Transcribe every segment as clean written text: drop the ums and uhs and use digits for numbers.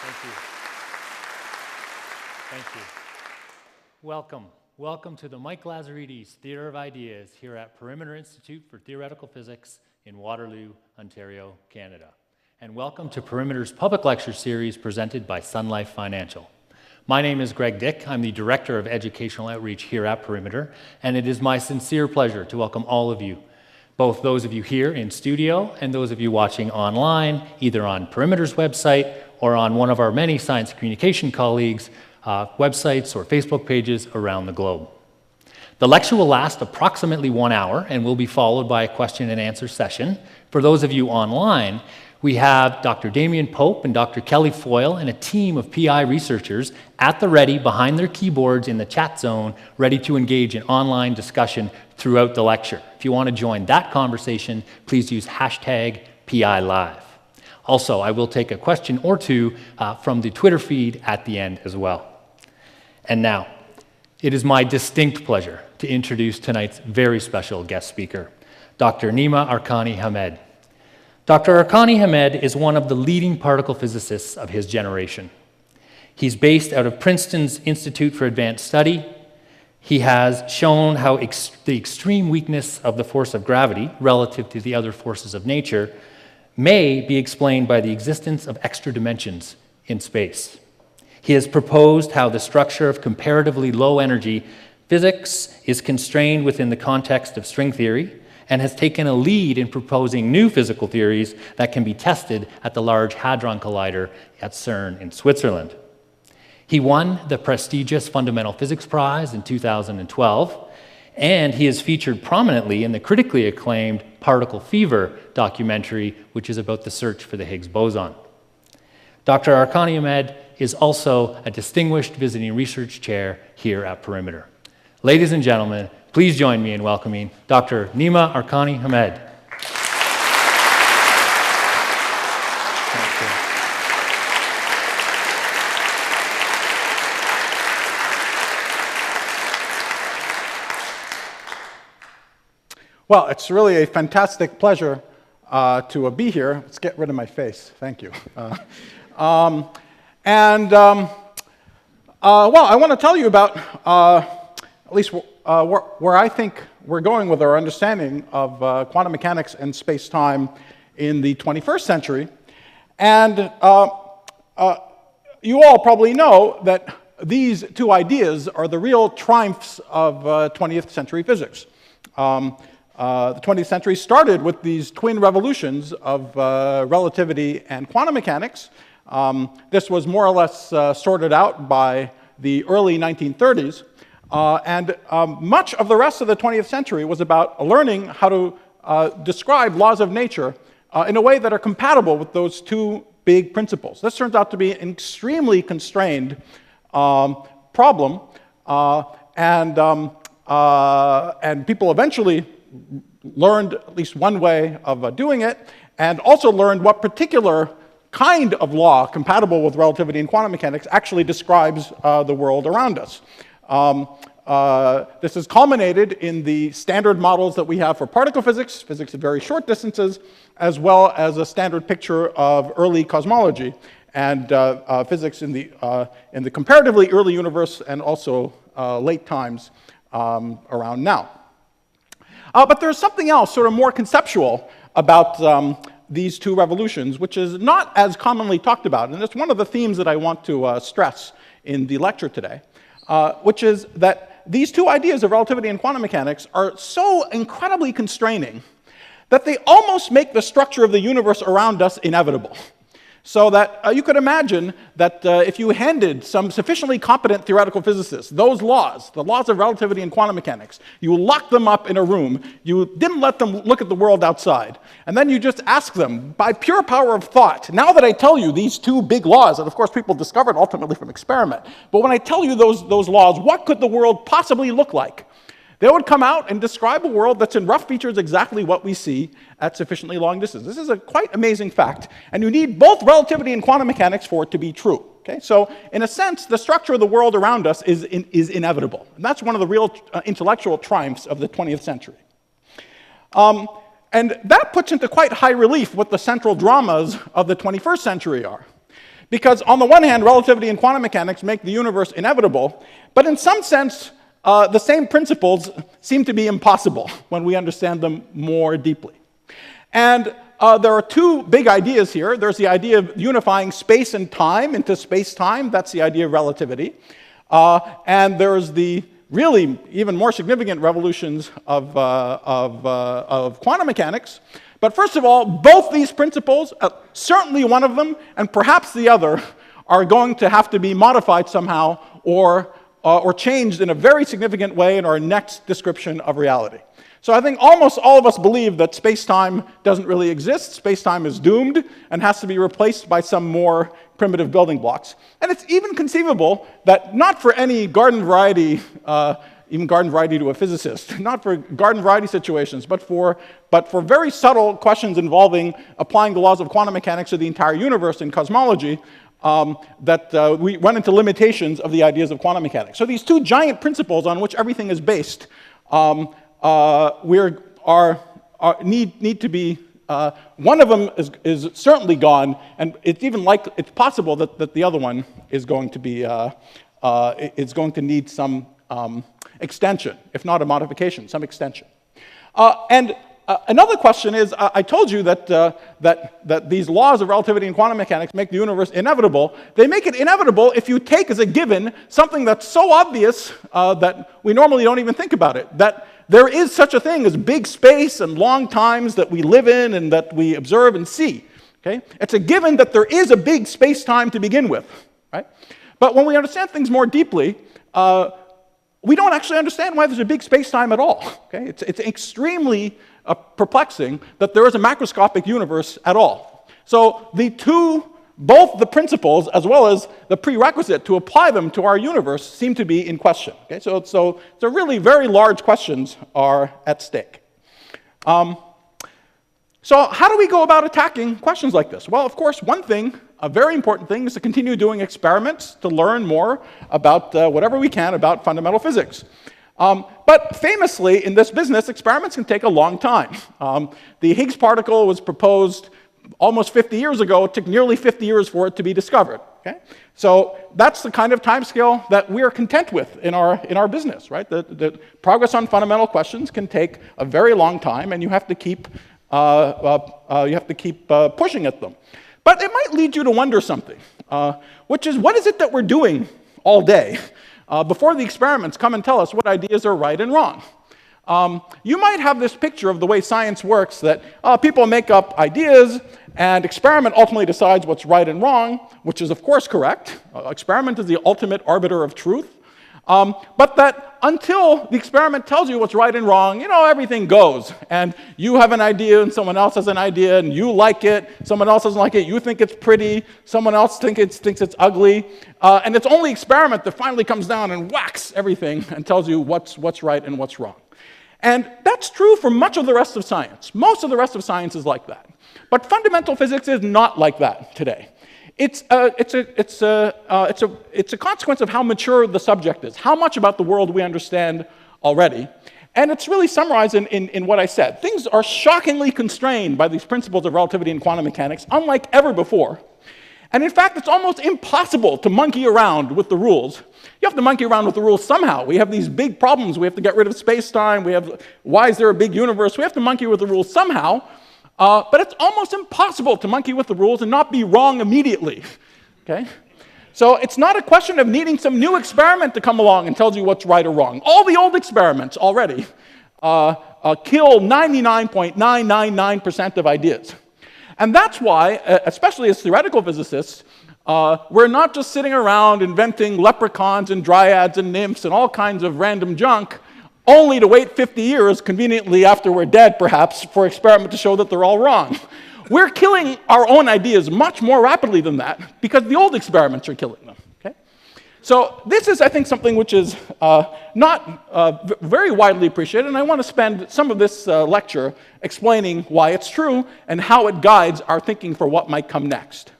Thank you. Thank you. Welcome to the Mike Lazaridis Theatre of Ideas here at Perimeter Institute for Theoretical Physics in Waterloo, Ontario, Canada. And welcome to Perimeter's public lecture series presented by Sun Life Financial. My name is Greg Dick. I'm the Director of Educational Outreach here at Perimeter, and it is my sincere pleasure to welcome all of you, both those of you here in studio and those of you watching online, either on Perimeter's website or on one of our many science communication colleagues' websites or Facebook pages around the globe. The lecture will last approximately 1 hour and will be followed by a question and answer session. For those of you online, we have Dr. Damien Pope and Dr. Kelly Foyle and a team of PI researchers at the ready behind their keyboards in the chat zone, ready to engage in online discussion throughout the lecture. If you want to join that conversation, please use hashtag #PILive. Also, I will take a question or two from the Twitter feed at the end as well. And now, it is my distinct pleasure to introduce tonight's very special guest speaker, Dr. Nima Arkani-Hamed. Dr. Arkani-Hamed is one of the leading particle physicists of his generation. He's based out of Princeton's Institute for Advanced Study. He has shown how the extreme weakness of the force of gravity relative to the other forces of nature may be explained by the existence of extra dimensions in space. He has proposed how the structure of comparatively low energy physics is constrained within the context of string theory, and has taken a lead in proposing new physical theories that can be tested at the Large Hadron Collider at CERN in Switzerland. He won the prestigious Fundamental Physics Prize in 2012, and he is featured prominently in the critically acclaimed Particle Fever documentary, which is about the search for the Higgs boson. Dr. Arkani-Hamed is also a distinguished visiting research chair here at Perimeter. Ladies and gentlemen, please join me in welcoming Dr. Nima Arkani-Hamed. Well, it's really a fantastic pleasure to be here. Let's get rid of my face. Thank you. Well, I want to tell you about at least where I think we're going with our understanding of quantum mechanics and space-time in the 21st century. And you all probably know that these two ideas are the real triumphs of 20th century physics. The 20th century started with these twin revolutions of relativity and quantum mechanics. This was more or less sorted out by the early 1930s. Much of the rest of the 20th century was about learning how to describe laws of nature in a way that are compatible with those two big principles. This turns out to be an extremely constrained problem, and people eventually learned at least one way of doing it, and also learned what particular kind of law compatible with relativity and quantum mechanics actually describes the world around us. This is culminated in the standard models that we have for particle physics, physics at very short distances, as well as a standard picture of early cosmology and physics in the comparatively early universe and also late times around now. But there's something else, sort of more conceptual, about these two revolutions, which is not as commonly talked about. And it's one of the themes that I want to stress in the lecture today, which is that these two ideas of relativity and quantum mechanics are so incredibly constraining that they almost make the structure of the universe around us inevitable. So that you could imagine that if you handed some sufficiently competent theoretical physicists those laws, the laws of relativity and quantum mechanics, you locked them up in a room, you didn't let them look at the world outside, and then you just ask them, by pure power of thought, now that I tell you these two big laws, that of course people discovered ultimately from experiment, but when I tell you those laws, what could the world possibly look like? They would come out and describe a world that's in rough features exactly what we see at sufficiently long distance. This is a quite amazing fact, and you need both relativity and quantum mechanics for it to be true. Okay? So in a sense, the structure of the world around us is inevitable. And that's one of the real intellectual triumphs of the 20th century. And that puts into quite high relief what the central dramas of the 21st century are. Because on the one hand, relativity and quantum mechanics make the universe inevitable, but in some sense, the same principles seem to be impossible when we understand them more deeply. And there are two big ideas here. There's the idea of unifying space and time into space-time. That's the idea of relativity. And there's the really even more significant revolutions of quantum mechanics. But first of all, both these principles, certainly one of them, and perhaps the other, are going to have to be modified somehow or changed in a very significant way in our next description of reality. So I think almost all of us believe that space-time doesn't really exist. Space-time is doomed and has to be replaced by some more primitive building blocks. And it's even conceivable that not for any garden variety, even garden variety to a physicist, not for garden variety situations, but for very subtle questions involving applying the laws of quantum mechanics to the entire universe in cosmology, we run into limitations of the ideas of quantum mechanics. So these two giant principles on which everything is based need to be, one of them is certainly gone, and it's possible that the other one is going to be, is going to need some extension, if not a modification, some extension. Another question is, I told you that these laws of relativity and quantum mechanics make the universe inevitable. They make it inevitable if you take as a given something that's so obvious that we normally don't even think about it, that there is such a thing as big space and long times that we live in and that we observe and see. Okay? It's a given that there is a big space-time to begin with. Right? But when we understand things more deeply, we don't actually understand why there's a big space-time at all. Okay? It's extremely perplexing that there is a macroscopic universe at all. So both the principles as well as the prerequisite to apply them to our universe seem to be in question. Okay? So really very large questions are at stake. So how do we go about attacking questions like this? Well, of course, one thing, a very important thing, is to continue doing experiments to learn more about whatever we can about fundamental physics. But famously, in this business, experiments can take a long time. The Higgs particle was proposed almost 50 years ago. It took nearly 50 years for it to be discovered. Okay? So that's the kind of timescale that we're content with in our business, right? The progress on fundamental questions can take a very long time, and you have to keep pushing at them. But it might lead you to wonder something, which is, what is it that we're doing all day before the experiments come and tell us what ideas are right and wrong? You might have this picture of the way science works, that people make up ideas, and experiment ultimately decides what's right and wrong, which is of course correct. Experiment is the ultimate arbiter of truth. But that until the experiment tells you what's right and wrong, everything goes. And you have an idea, and someone else has an idea, and you like it, someone else doesn't like it, you think it's pretty, someone else thinks it's ugly. And it's only experiment that finally comes down and whacks everything and tells you what's right and what's wrong. And that's true for much of the rest of science. Most of the rest of science is like that. But fundamental physics is not like that today. It's a consequence of how mature the subject is, how much about the world we understand already. And it's really summarized in what I said. Things are shockingly constrained by these principles of relativity and quantum mechanics, unlike ever before. And in fact, it's almost impossible to monkey around with the rules. You have to monkey around with the rules somehow. We have these big problems. We have to get rid of space-time. Why is there a big universe? We have to monkey with the rules somehow. But it's almost impossible to monkey with the rules and not be wrong immediately. Okay? So it's not a question of needing some new experiment to come along and tell you what's right or wrong. All the old experiments already kill 99.999% of ideas. And that's why, especially as theoretical physicists, we're not just sitting around inventing leprechauns and dryads and nymphs and all kinds of random junk, only to wait 50 years, conveniently after we're dead perhaps, for experiment to show that they're all wrong. We're killing our own ideas much more rapidly than that, because the old experiments are killing them. Okay? So this is, I think, something which is not very widely appreciated, and I want to spend some of this lecture explaining why it's true and how it guides our thinking for what might come next.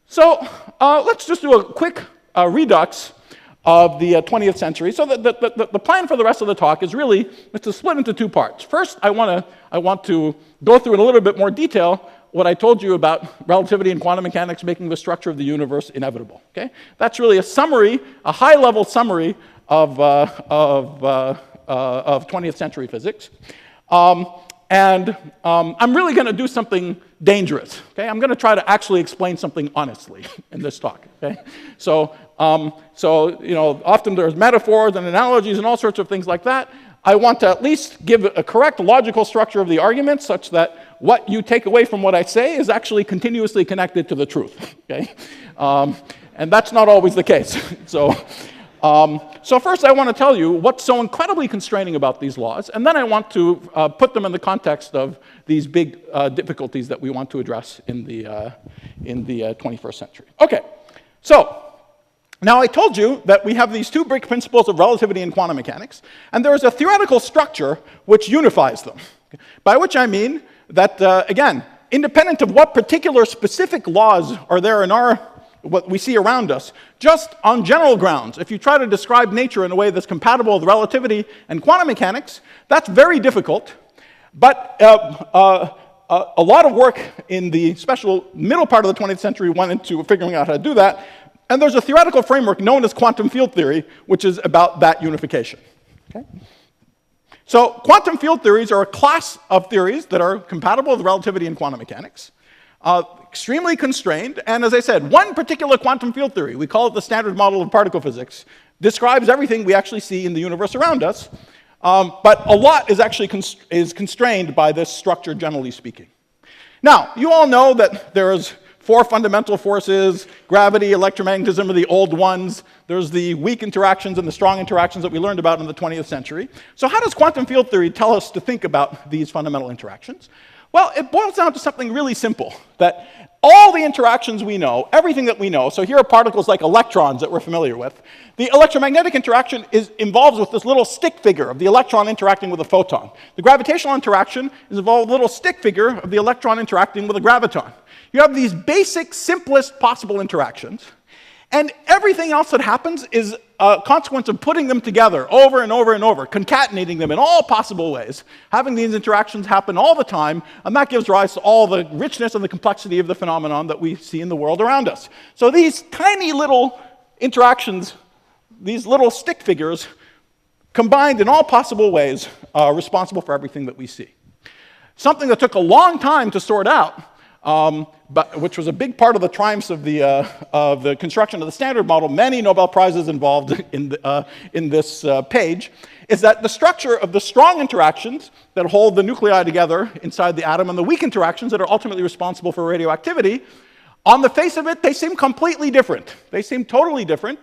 So let's just do a quick redux of the 20th century. So the plan for the rest of the talk is really to split into two parts. First, I want to go through in a little bit more detail what I told you about relativity and quantum mechanics making the structure of the universe inevitable. Okay? That's really a summary, a high-level summary of 20th century physics. I'm really going to do something dangerous. Okay? I'm going to try to actually explain something honestly in this talk. Okay? So often there's metaphors and analogies and all sorts of things like that. I want to at least give a correct logical structure of the argument such that what you take away from what I say is actually continuously connected to the truth. Okay? And that's not always the case. So first I want to tell you what's so incredibly constraining about these laws, and then I want to put them in the context of these big difficulties that we want to address in the 21st century. Okay, so now I told you that we have these two big principles of relativity and quantum mechanics, and there is a theoretical structure which unifies them, by which I mean that, again, independent of what particular specific laws are there in what we see around us, just on general grounds, if you try to describe nature in a way that's compatible with relativity and quantum mechanics, that's very difficult. But a lot of work in the special middle part of the 20th century went into figuring out how to do that. And there's a theoretical framework known as quantum field theory, which is about that unification. Okay? So quantum field theories are a class of theories that are compatible with relativity and quantum mechanics. Extremely constrained, and as I said, one particular quantum field theory, we call it the standard model of particle physics, describes everything we actually see in the universe around us, but a lot is actually constrained by this structure, generally speaking. Now, you all know that there's 4 fundamental forces: gravity, electromagnetism are the old ones. There's the weak interactions and the strong interactions that we learned about in the 20th century. So how does quantum field theory tell us to think about these fundamental interactions? Well, it boils down to something really simple, that all the interactions we know, everything that we know, so here are particles like electrons that we're familiar with. The electromagnetic interaction involves with this little stick figure of the electron interacting with a photon. The gravitational interaction is involved with a little stick figure of the electron interacting with a graviton. You have these basic, simplest possible interactions, and everything else that happens is a consequence of putting them together over and over and over, concatenating them in all possible ways, having these interactions happen all the time, and that gives rise to all the richness and the complexity of the phenomenon that we see in the world around us. So these tiny little interactions, these little stick figures, combined in all possible ways, are responsible for everything that we see. Something that took a long time to sort out, which was a big part of the triumphs of the construction of the Standard Model, many Nobel Prizes involved in this page, is that the structure of the strong interactions that hold the nuclei together inside the atom and the weak interactions that are ultimately responsible for radioactivity, on the face of it, they seem completely different. They seem totally different.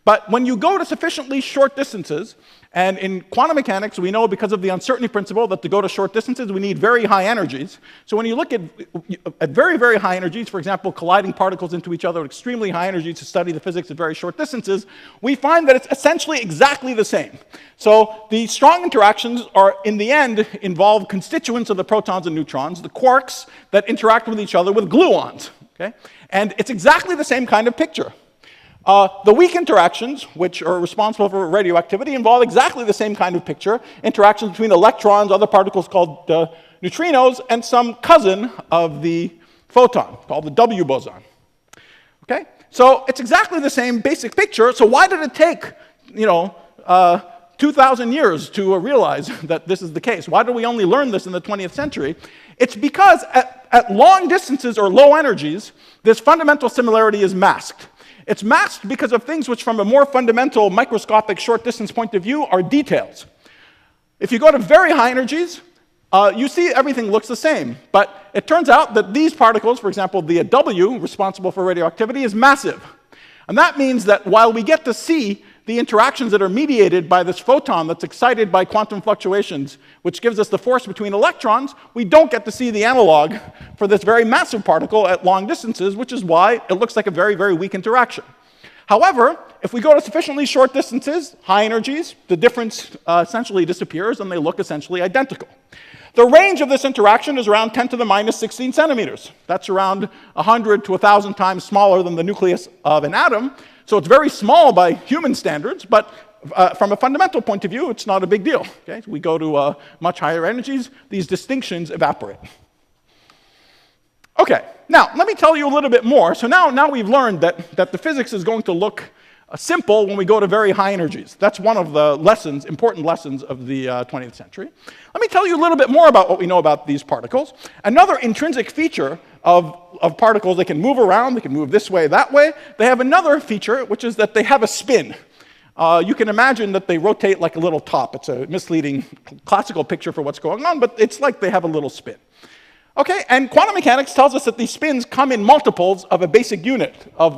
But when you go to sufficiently short distances, and in quantum mechanics, we know because of the uncertainty principle that to go to short distances, we need very high energies. So when you look at very, very high energies, for example, colliding particles into each other at extremely high energies to study the physics at very short distances, we find that it's essentially exactly the same. So the strong interactions are, in the end, involve constituents of the protons and neutrons, the quarks that interact with each other with gluons. Okay? And it's exactly the same kind of picture. The weak interactions, which are responsible for radioactivity, involve exactly the same kind of picture, interactions between electrons, other particles called neutrinos, and some cousin of the photon, called the W boson. Okay? So it's exactly the same basic picture, so why did it take, 2,000 years to realize that this is the case? Why did we only learn this in the 20th century? It's because at long distances or low energies, this fundamental similarity is masked. It's masked because of things which, from a more fundamental microscopic short-distance point of view, are details. If you go to very high energies, you see everything looks the same. But it turns out that these particles, for example, the W, responsible for radioactivity, is massive. And that means that while we get to see the interactions that are mediated by this photon that's excited by quantum fluctuations, which gives us the force between electrons, we don't get to see the analog for this very massive particle at long distances, which is why it looks like a very, very weak interaction. However, if we go to sufficiently short distances, high energies, the difference essentially disappears and they look essentially identical. The range of this interaction is around 10 to the minus 16 centimeters. That's around 100 to 1,000 times smaller than the nucleus of an atom. So it's very small by human standards, but from a fundamental point of view, it's not a big deal. Okay? We go to much higher energies, these distinctions evaporate. Okay, now let me tell you a little bit more. So now we've learned that the physics is going to look simple when we go to very high energies. That's one of the lessons, important lessons of the 20th century. Let me tell you a little bit more about what we know about these particles. Another intrinsic feature of particles, they can move around, they can move this way, that way. They have another feature, which is that they have a spin. You can imagine that they rotate like a little top. It's a misleading classical picture for what's going on, but it's like they have a little spin. Okay, and quantum mechanics tells us that these spins come in multiples of a basic unit of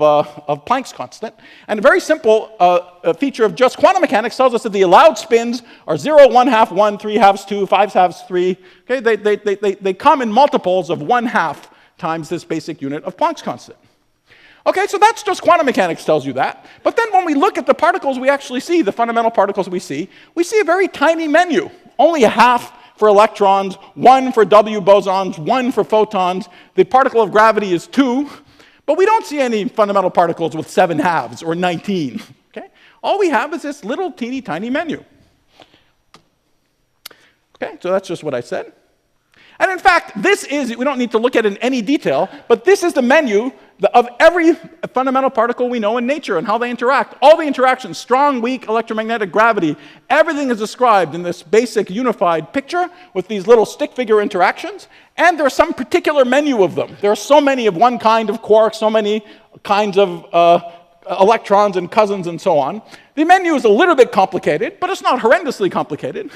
Planck's constant. And a very simple feature of just quantum mechanics tells us that the allowed spins are 0, 1/2, 1, 3/2, 2, 5/2, 3. Okay, they come in multiples of 1/2 times this basic unit of Planck's constant. Okay, so that's just quantum mechanics tells you that. But then when we look at the particles we actually see, the fundamental particles we see a very tiny menu, only a half for electrons, 1 for W bosons, 1 for photons. The particle of gravity is 2, but we don't see any fundamental particles with 7 halves or 19. Okay? All we have is this little teeny tiny menu. Okay, so that's just what I said. And in fact, this is, we don't need to look at it in any detail, but this is the menu of every fundamental particle we know in nature and how they interact. All the interactions, strong, weak, electromagnetic, gravity, everything is described in this basic unified picture with these little stick figure interactions, and there's some particular menu of them. There are so many of one kind of quark, so many kinds of electrons and cousins and so on. The menu is a little bit complicated, but it's not horrendously complicated.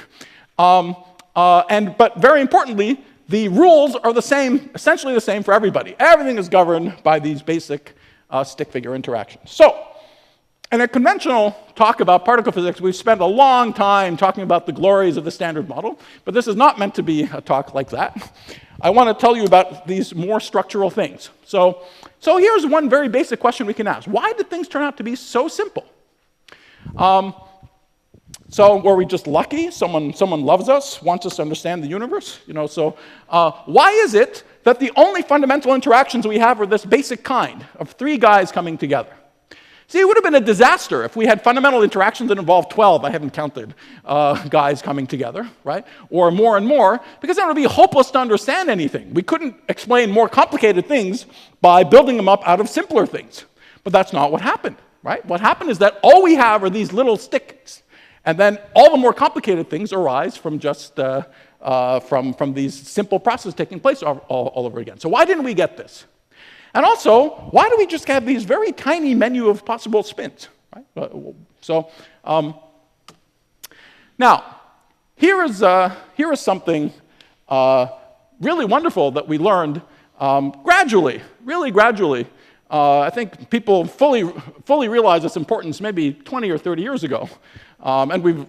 But very importantly, the rules are the same, essentially the same for everybody. Everything is governed by these basic stick figure interactions. So, in a conventional talk about particle physics, we've spent a long time talking about the glories of the Standard Model, but this is not meant to be a talk like that. I want to tell you about these more structural things. So here's one very basic question we can ask. Why did things turn out to be so simple? So were we just lucky? Someone loves us, wants us to understand the universe? Why is it that the only fundamental interactions we have are this basic kind of 3 guys coming together? See, it would have been a disaster if we had fundamental interactions that involved 12, I haven't counted, guys coming together, right? Or more and more, because then it would be hopeless to understand anything. We couldn't explain more complicated things by building them up out of simpler things. But that's not what happened, right? What happened is that all we have are these little sticks. And then all the more complicated things arise from just from these simple processes taking place all over again. So why didn't we get this? And also, why do we just have these very tiny menu of possible spins? Right? Now, here is something really wonderful that we learned gradually, really gradually. I think people fully realized its importance maybe 20 or 30 years ago. And we've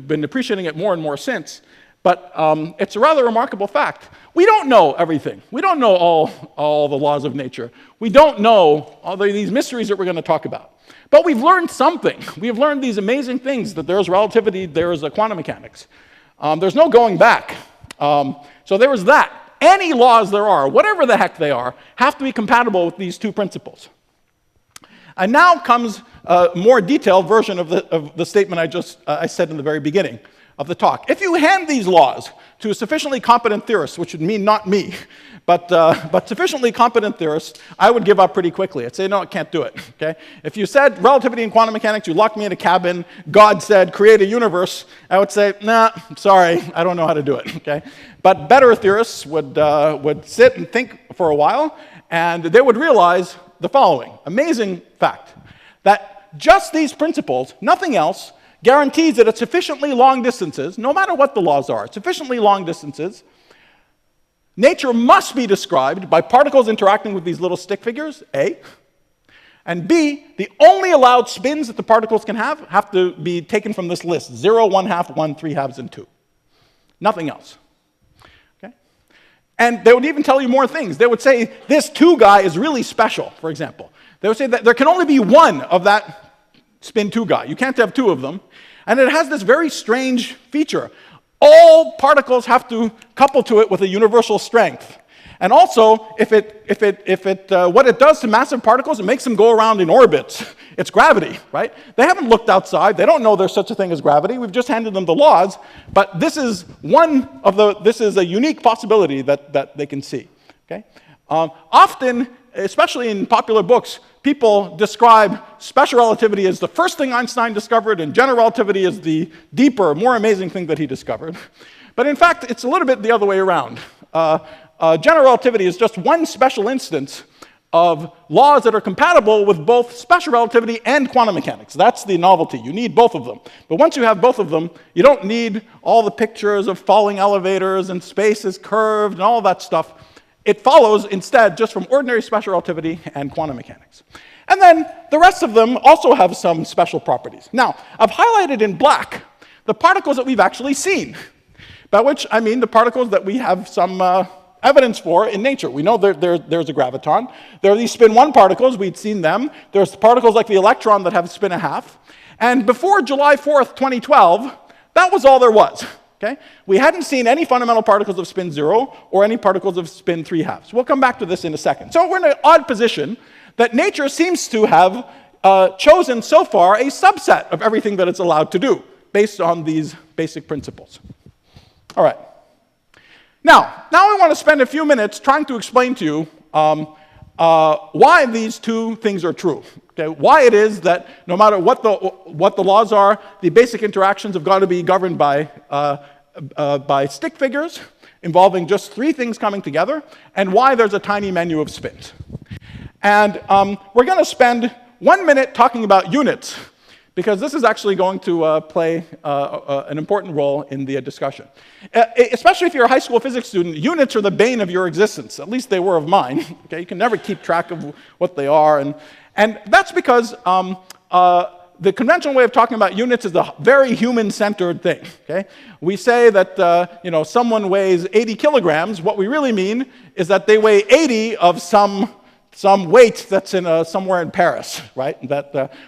been appreciating it more and more since. But it's a rather remarkable fact. We don't know everything. We don't know all the laws of nature. We don't know all these mysteries that we're going to talk about. But we've learned something. We've learned these amazing things, that there's relativity, there's quantum mechanics. There's no going back. So there was that. Any laws there are, whatever the heck they are, have to be compatible with these 2 principles. And now comes a more detailed version of the statement I said in the very beginning of the talk. If you hand these laws to a sufficiently competent theorist, which would mean not me, but sufficiently competent theorist, I would give up pretty quickly. I'd say, no, I can't do it. Okay? If you said relativity and quantum mechanics, you locked me in a cabin, God said, create a universe, I would say, nah, sorry, I don't know how to do it. Okay? But better theorists would sit and think for a while, and they would realize the following amazing fact, that just these principles, nothing else, guarantees that at sufficiently long distances, no matter what the laws are, sufficiently long distances, nature must be described by particles interacting with these little stick figures, A, and B, the only allowed spins that the particles can have to be taken from this list, 0, 1/2, 1, 3/2, and 2. Nothing else. And they would even tell you more things. They would say, this 2 guy is really special, for example. They would say that there can only be 1 of that spin 2 guy. You can't have 2 of them. And it has this very strange feature. All particles have to couple to it with a universal strength. And also, what it does to massive particles, it makes them go around in orbits. It's gravity, right? They haven't looked outside. They don't know there's such a thing as gravity. We've just handed them the laws. But this is a unique possibility that they can see. Okay? Often, especially in popular books, people describe special relativity as the first thing Einstein discovered, and general relativity as the deeper, more amazing thing that he discovered. But in fact, it's a little bit the other way around. General relativity is just one special instance of laws that are compatible with both special relativity and quantum mechanics. That's the novelty. You need both of them. But once you have both of them, you don't need all the pictures of falling elevators and space is curved and all that stuff. It follows instead just from ordinary special relativity and quantum mechanics. And then the rest of them also have some special properties. Now, I've highlighted in black the particles that we've actually seen, by which I mean the particles that we have some evidence for in nature. We know there's a graviton. There are these spin 1 particles, we'd seen them. There's particles like the electron that have spin 1/2. And before July 4th, 2012, that was all there was. Okay? We hadn't seen any fundamental particles of spin 0 or any particles of spin 3/2. We'll come back to this in a second. So we're in an odd position that nature seems to have chosen so far a subset of everything that it's allowed to do based on these basic principles. All right. Now I want to spend a few minutes trying to explain to you why these two things are true. Okay? Why it is that no matter what the laws are, the basic interactions have got to be governed by stick figures involving just 3 things coming together, and why there's a tiny menu of spins. And we're going to spend 1 minute talking about units, because this is actually going to play an important role in the discussion. Especially if you're a high school physics student, units are the bane of your existence. At least they were of mine. Okay? You can never keep track of what they are. And that's because the conventional way of talking about units is a very human-centered thing. Okay? We say that someone weighs 80 kilograms. What we really mean is that they weigh 80 of some weight that's in somewhere in Paris, right?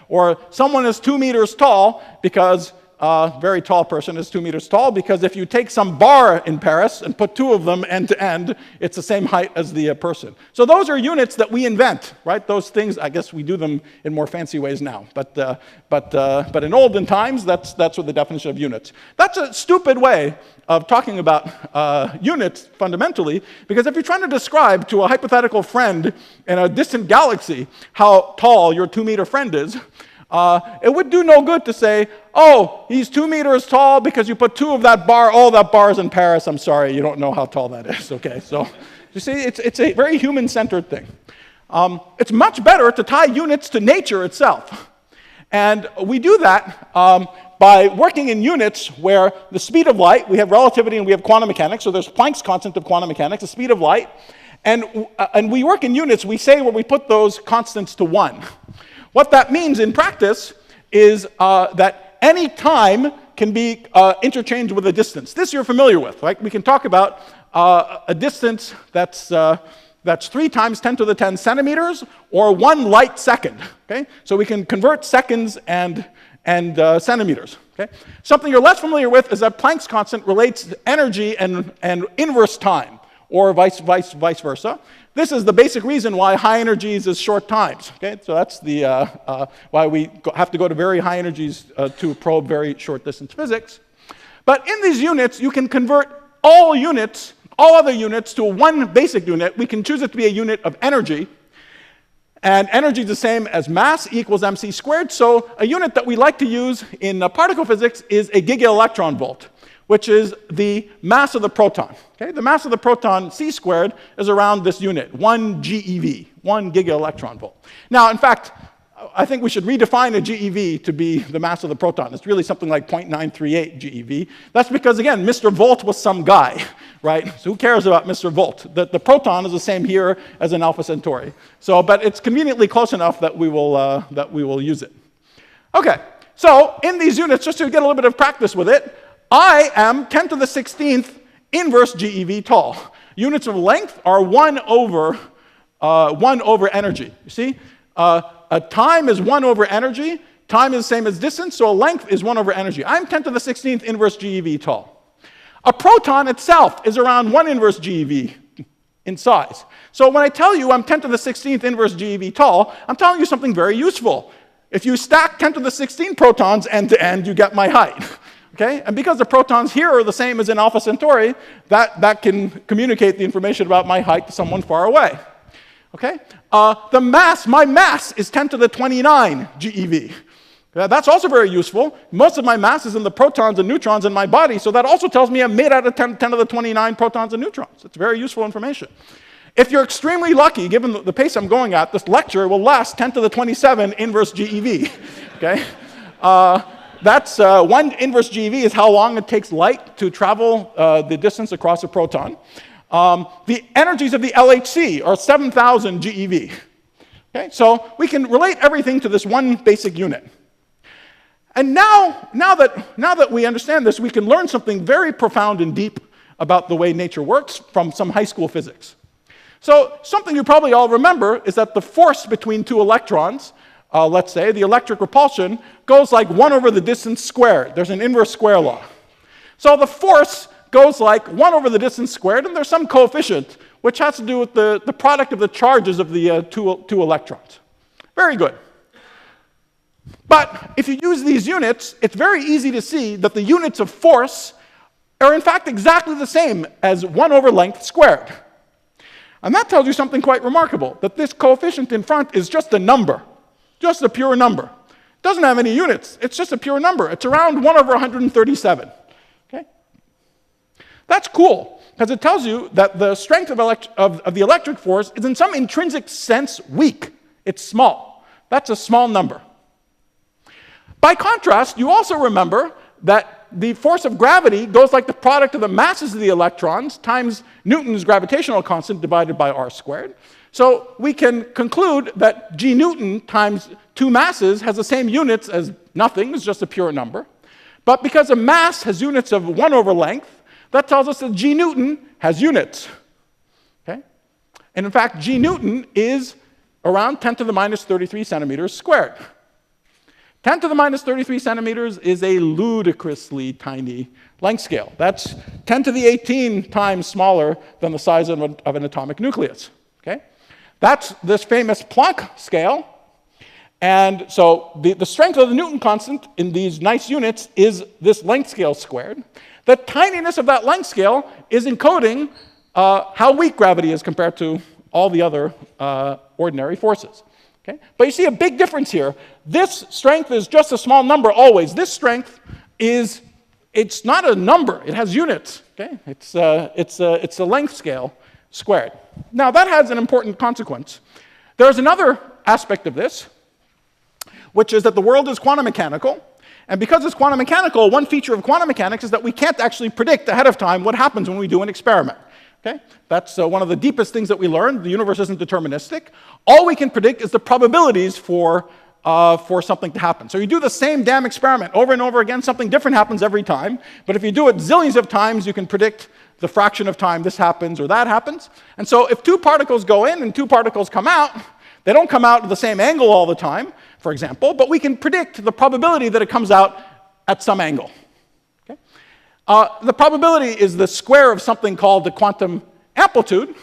Or someone is 2 meters tall because a very tall person is 2 meters tall, because if you take some bar in Paris and put 2 of them end to end, it's the same height as the person. So those are units that we invent, right? Those things, I guess we do them in more fancy ways now. But in olden times, that's what the definition of units. That's a stupid way of talking about units fundamentally, because if you're trying to describe to a hypothetical friend in a distant galaxy how tall your 2-meter friend is, it would do no good to say, oh, he's 2 meters tall because you put 2 of that bar. Oh, that bar is in Paris. I'm sorry, you don't know how tall that is. Okay, so you see, it's a very human-centered thing. It's much better to tie units to nature itself. And we do that by working in units where the speed of light, we have relativity and we have quantum mechanics, so there's Planck's constant of quantum mechanics, the speed of light. And we work in units, we say where we put those constants to 1. What that means in practice is that any time can be interchanged with a distance. This you're familiar with, right? We can talk about a distance that's 3 times 10 to the 10 centimeters, or 1 light second. Okay? So we can convert seconds and centimeters. Okay? Something you're less familiar with is that Planck's constant relates energy and inverse time, or vice versa. This is the basic reason why high energies is short times. Okay? So that's why we have to go to very high energies to probe very short distance physics. But in these units, you can convert all other units to 1 basic unit. We can choose it to be a unit of energy. And energy is the same as mass equals mc squared. So a unit that we like to use in particle physics is a gigaelectron volt, which is the mass of the proton. Okay? The mass of the proton, c squared, is around this unit, 1 GeV, 1 gigaelectron volt. Now, in fact, I think we should redefine a GeV to be the mass of the proton. It's really something like 0.938 GeV. That's because, again, Mr. Volt was some guy, right? So who cares about Mr. Volt? The proton is the same here as in Alpha Centauri. So, but it's conveniently close enough that we will use it. Okay, so in these units, just to get a little bit of practice with it, I am 10 to the 16th inverse GeV tall. Units of length are 1 over energy. You see? A time is 1 over energy. Time is the same as distance, so a length is 1 over energy. I'm 10 to the 16th inverse GeV tall. A proton itself is around 1 inverse GeV in size. So when I tell you I'm 10 to the 16th inverse GeV tall, I'm telling you something very useful. If you stack 10 to the 16 protons end to end, you get my height. Okay? And because the protons here are the same as in Alpha Centauri, that can communicate the information about my height to someone far away. Okay? My mass is 10 to the 29 GeV. That's also very useful. Most of my mass is in the protons and neutrons in my body, so that also tells me I'm made out of 10 to the 29 protons and neutrons. It's very useful information. If you're extremely lucky, given the pace I'm going at, this lecture will last 10 to the 27 inverse GeV. Okay? That's 1 inverse GeV is how long it takes light to travel the distance across a proton. The energies of the LHC are 7,000 GeV. Okay? So we can relate everything to this one basic unit. And now that we understand this, we can learn something very profound and deep about the way nature works from some high school physics. So something you probably all remember is that the force between two electrons, let's say, the electric repulsion, goes like 1 over the distance squared. There's an inverse square law. So the force goes like 1 over the distance squared, and there's some coefficient, which has to do with the product of the charges of the two electrons. Very good. But if you use these units, it's very easy to see that the units of force are in fact exactly the same as 1 over length squared. And that tells you something quite remarkable, that this coefficient in front is just a number, just a pure number. It doesn't have any units, it's just a pure number. It's around 1 over 137. Okay? That's cool, because it tells you that the strength of the electric force is in some intrinsic sense weak. It's small. That's a small number. By contrast, you also remember that the force of gravity goes like the product of the masses of the electrons times Newton's gravitational constant divided by r squared. So we can conclude that g Newton times 2 masses has the same units as nothing, it's just a pure number. But because a mass has units of 1 over length, that tells us that g Newton has units. Okay? And in fact, g Newton is around 10 to the minus 33 centimeters squared. 10 to the minus 33 centimeters is a ludicrously tiny length scale. That's 10 to the 18 times smaller than the size of an atomic nucleus. Okay? That's this famous Planck scale. And so the strength of the Newton constant in these nice units is this length scale squared. The tininess of that length scale is encoding how weak gravity is compared to all the other ordinary forces. Okay? But you see a big difference here. This strength is just a small number always. This strength it's not a number, it has units. Okay? It's a length scale squared. Now that has an important consequence. There's another aspect of this, which is that the world is quantum mechanical. And because it's quantum mechanical, one feature of quantum mechanics is that we can't actually predict ahead of time what happens when we do an experiment. Okay? That's one of the deepest things that we learned. The universe isn't deterministic. All we can predict is the probabilities for something to happen. So you do the same damn experiment over and over again, something different happens every time. But if you do it zillions of times, you can predict the fraction of time this happens or that happens. And so if 2 particles go in and 2 particles come out, they don't come out at the same angle all the time, for example, but we can predict the probability that it comes out at some angle. Okay? The probability is the square of something called the quantum amplitude,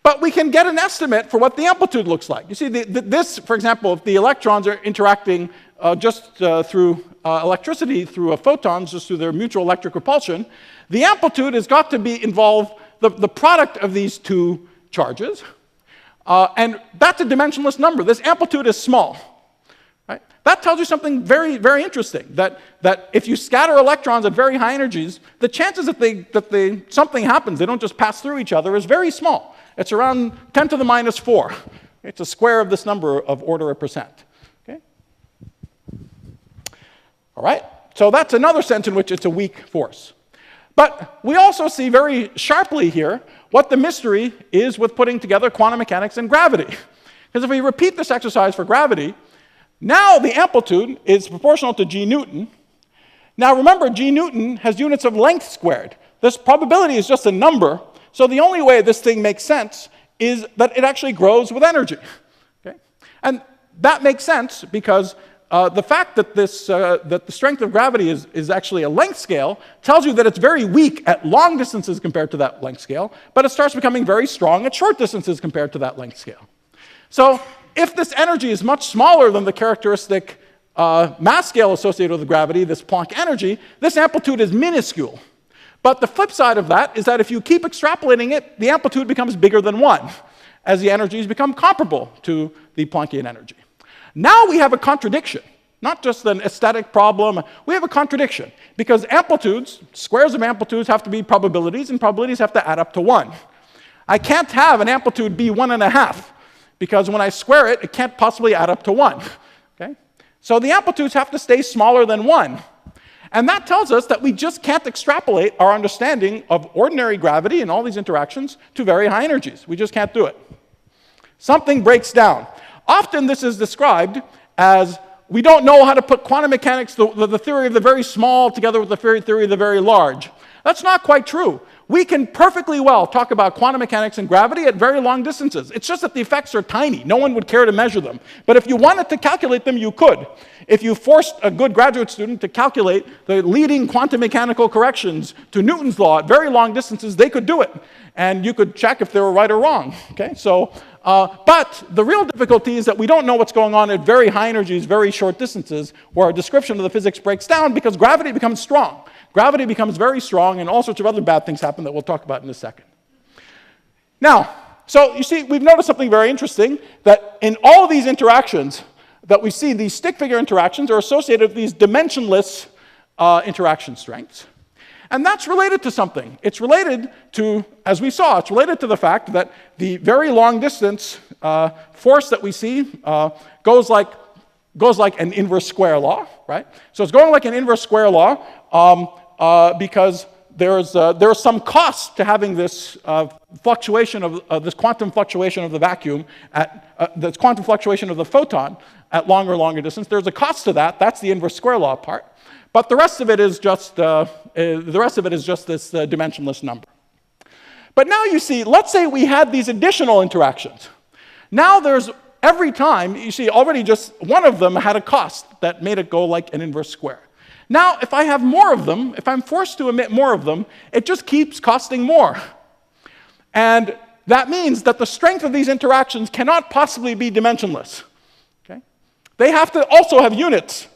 but we can get an estimate for what the amplitude looks like. You see, this, for example, if the electrons are interacting just through electricity, through photons, just through their mutual electric repulsion, the amplitude has got to involve the product of these 2 charges, and that's a dimensionless number. This amplitude is small. Right? That tells you something very, very interesting, that if you scatter electrons at very high energies, the chances that something happens, they don't just pass through each other, is very small. It's around 10 to the minus 4. It's a square of this number of order of percent. Okay? All right? So that's another sense in which it's a weak force. But we also see very sharply here what the mystery is with putting together quantum mechanics and gravity. Because if we repeat this exercise for gravity, now the amplitude is proportional to g Newton. Now remember, g Newton has units of length squared. This probability is just a number, so the only way this thing makes sense is that it actually grows with energy. Okay? And that makes sense because the fact that that the strength of gravity is actually a length scale tells you that it's very weak at long distances compared to that length scale, but it starts becoming very strong at short distances compared to that length scale. So if this energy is much smaller than the characteristic mass scale associated with gravity, this Planck energy, this amplitude is minuscule. But the flip side of that is that if you keep extrapolating it, the amplitude becomes bigger than 1, as the energies become comparable to the Planckian energy. Now we have a contradiction, not just an aesthetic problem. We have a contradiction, because amplitudes, squares of amplitudes, have to be probabilities, and probabilities have to add up to 1. I can't have an amplitude be 1.5, because when I square it, it can't possibly add up to 1. Okay? So the amplitudes have to stay smaller than 1. And that tells us that we just can't extrapolate our understanding of ordinary gravity and all these interactions to very high energies. We just can't do it. Something breaks down. Often this is described as we don't know how to put quantum mechanics, the theory of the very small, together with the theory of the very large. That's not quite true. We can perfectly well talk about quantum mechanics and gravity at very long distances. It's just that the effects are tiny. No one would care to measure them. But if you wanted to calculate them, you could. If you forced a good graduate student to calculate the leading quantum mechanical corrections to Newton's law at very long distances, they could do it. And you could check if they were right or wrong. Okay? So, but the real difficulty is that we don't know what's going on at very high energies, very short distances, where our description of the physics breaks down because gravity becomes strong. Gravity becomes very strong, and all sorts of other bad things happen that we'll talk about in a second. Now, so you see, we've noticed something very interesting, that in all of these interactions that we see, these stick figure interactions are associated with these dimensionless interaction strengths. And that's related to something. It's related to, as we saw, it's related to the fact that the very long distance force that we see goes like an inverse square law, right? So it's going like an inverse square law because there's some cost to having this fluctuation of this quantum fluctuation of the vacuum at this quantum fluctuation of the photon at longer distance. There's a cost to that. That's the inverse square law part. But the rest of it is just this dimensionless number. But now you see, let's say we had these additional interactions. Now there's every time, you see, already just one of them had a cost that made it go like an inverse square. Now, if I have more of them, if I'm forced to emit more of them, it just keeps costing more. And that means that the strength of these interactions cannot possibly be dimensionless. Okay? They have to also have units.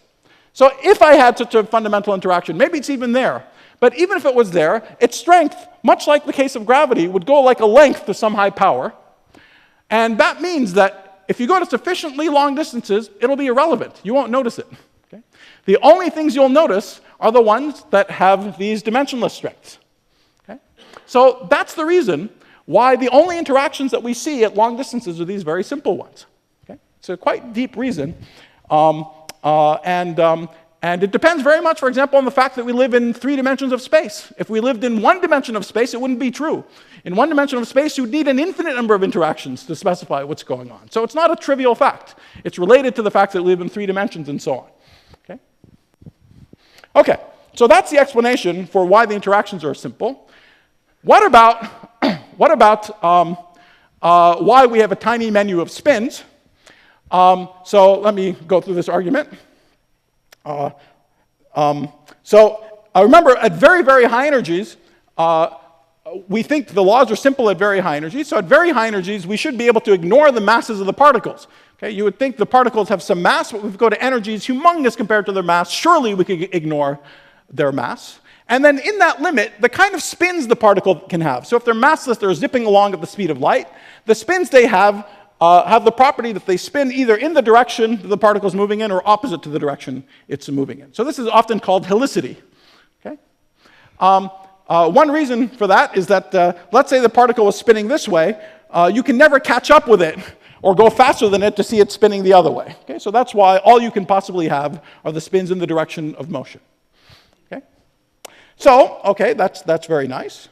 So if I had such a fundamental interaction, maybe it's even there, but even if it was there, its strength, much like the case of gravity, would go like a length to some high power. And that means that if you go to sufficiently long distances, it'll be irrelevant. You won't notice it. Okay? The only things you'll notice are the ones that have these dimensionless strengths. Okay? So that's the reason why the only interactions that we see at long distances are these very simple ones. Okay? It's a quite deep reason. And it depends very much, for example, on the fact that we live in 3 dimensions of space. If we lived in 1 dimension of space, it wouldn't be true. In 1 dimension of space, you'd need an infinite number of interactions to specify what's going on. So it's not a trivial fact. It's related to the fact that we live in 3 dimensions and so on. Okay? Okay, so that's the explanation for why the interactions are simple. What about why we have a tiny menu of spins? So let me go through this argument. Remember, at very, very high energies, we think the laws are simple at very high energies. So at very high energies, we should be able to ignore the masses of the particles. Okay? You would think the particles have some mass, but if we go to energies humongous compared to their mass, surely we could ignore their mass. And then in that limit, the kind of spins the particle can have. So if they're massless, they're zipping along at the speed of light. The spins they have the property that they spin either in the direction the particle is moving in or opposite to the direction it's moving in. So this is often called helicity. Okay? One reason for that is that, let's say the particle is spinning this way, you can never catch up with it or go faster than it to see it spinning the other way. Okay? So that's why all you can possibly have are the spins in the direction of motion. Okay? So, okay, that's very nice.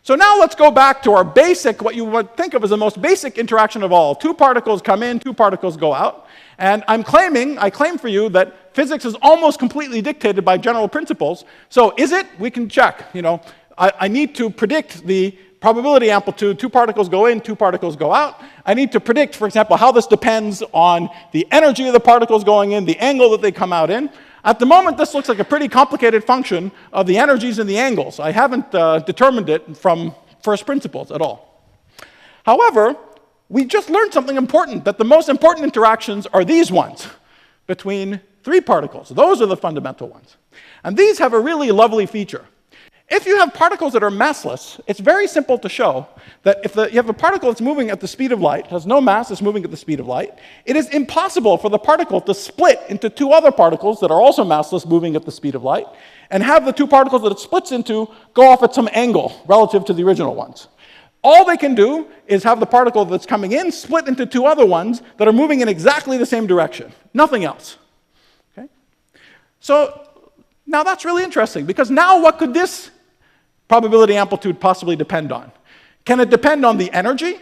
So now let's go back to our basic, what you would think of as the most basic interaction of all. 2 particles come in, 2 particles go out. And I claim for you that physics is almost completely dictated by general principles. So is it? We can check. You know, I need to predict the probability amplitude. 2 particles go in, 2 particles go out. I need to predict, for example, how this depends on the energy of the particles going in, the angle that they come out in. At the moment, this looks like a pretty complicated function of the energies and the angles. I haven't determined it from first principles at all. However, we just learned something important, that the most important interactions are these ones between three particles. Those are the fundamental ones. And these have a really lovely feature. If you have particles that are massless, it's very simple to show that if you have a particle that's moving at the speed of light, has no mass, it's moving at the speed of light, it is impossible for the particle to split into two other particles that are also massless moving at the speed of light, and have the two particles that it splits into go off at some angle relative to the original ones. All they can do is have the particle that's coming in split into two other ones that are moving in exactly the same direction. Nothing else. Okay? So now that's really interesting, because now what could this probability amplitude possibly depend on? Can it depend on the energy?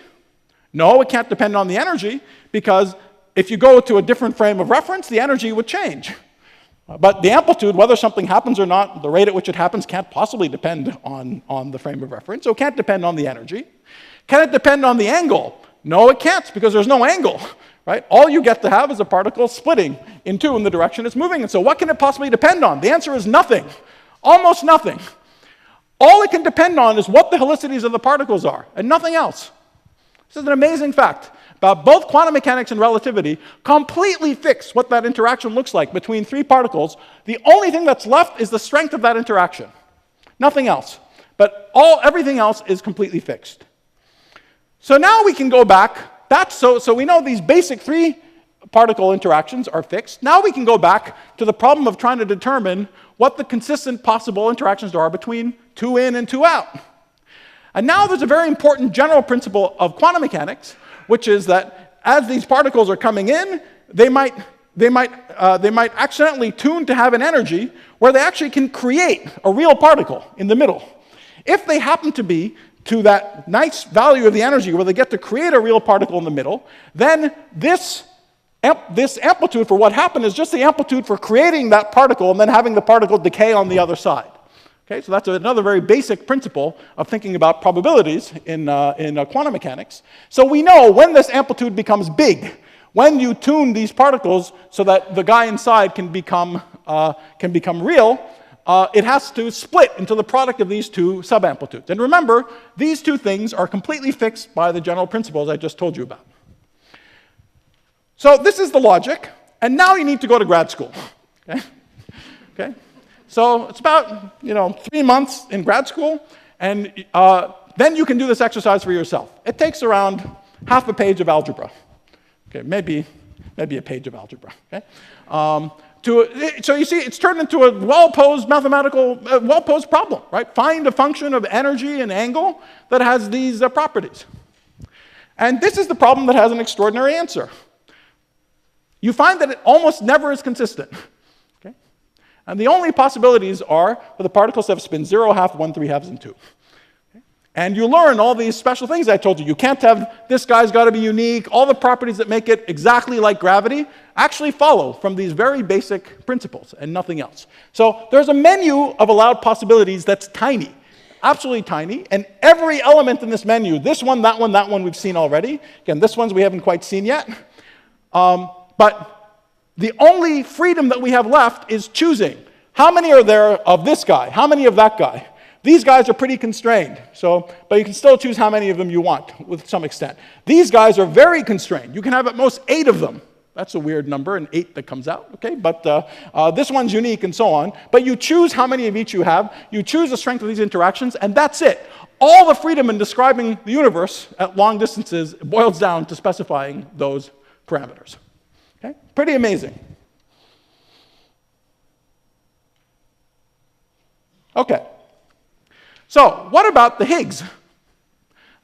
No, it can't depend on the energy, because if you go to a different frame of reference, the energy would change. But the amplitude, whether something happens or not, the rate at which it happens can't possibly depend on the frame of reference, so it can't depend on the energy. Can it depend on the angle? No, it can't, because there's no angle, right? All you get to have is a particle splitting in two in the direction it's moving, and so what can it possibly depend on? The answer is nothing, almost nothing. All it can depend on is what the helicities of the particles are, and nothing else. This is an amazing fact about both quantum mechanics and relativity. Completely fix what that interaction looks like between three particles. The only thing that's left is the strength of that interaction. Nothing else. But everything else is completely fixed. So now we can go back. So we know these basic three particle interactions are fixed. Now we can go back to the problem of trying to determine what the consistent possible interactions are between two in and two out. And now there's a very important general principle of quantum mechanics, which is that as these particles are coming in, they might accidentally tune to have an energy where they actually can create a real particle in the middle. If they happen to be to that nice value of the energy where they get to create a real particle in the middle, then this amplitude for what happened is just the amplitude for creating that particle and then having the particle decay on the other side. Okay, so that's another very basic principle of thinking about probabilities in quantum mechanics. So we know when this amplitude becomes big, when you tune these particles so that the guy inside can become real, it has to split into the product of these two subamplitudes. And remember, these two things are completely fixed by the general principles I just told you about. So this is the logic, and now you need to go to grad school. Okay? So it's about 3 months in grad school, and then you can do this exercise for yourself. It takes around half a page of algebra. Okay, maybe a page of algebra. Okay, so you see, it's turned into a well-posed well-posed problem, right? Find a function of energy and angle that has these properties, and this is the problem that has an extraordinary answer. You find that it almost never is consistent. Okay? And the only possibilities are where the particles have spin 0, half, 1, 3/2, and 2. Okay? And you learn all these special things I told you. You can't have, this guy's got to be unique. All the properties that make it exactly like gravity actually follow from these very basic principles and nothing else. So there's a menu of allowed possibilities that's tiny, absolutely tiny, and every element in this menu, this one, that one we've seen already. Again, this one's we haven't quite seen yet. But the only freedom that we have left is choosing. How many are there of this guy? How many of that guy? These guys are pretty constrained, but you can still choose how many of them you want with some extent. These guys are very constrained. You can have at most 8 of them. That's a weird number, an 8 that comes out, okay? But this one's unique and so on. But you choose how many of each you have. You choose the strength of these interactions, and that's it. All the freedom in describing the universe at long distances boils down to specifying those parameters. Okay? Pretty amazing. Okay. So what about the Higgs?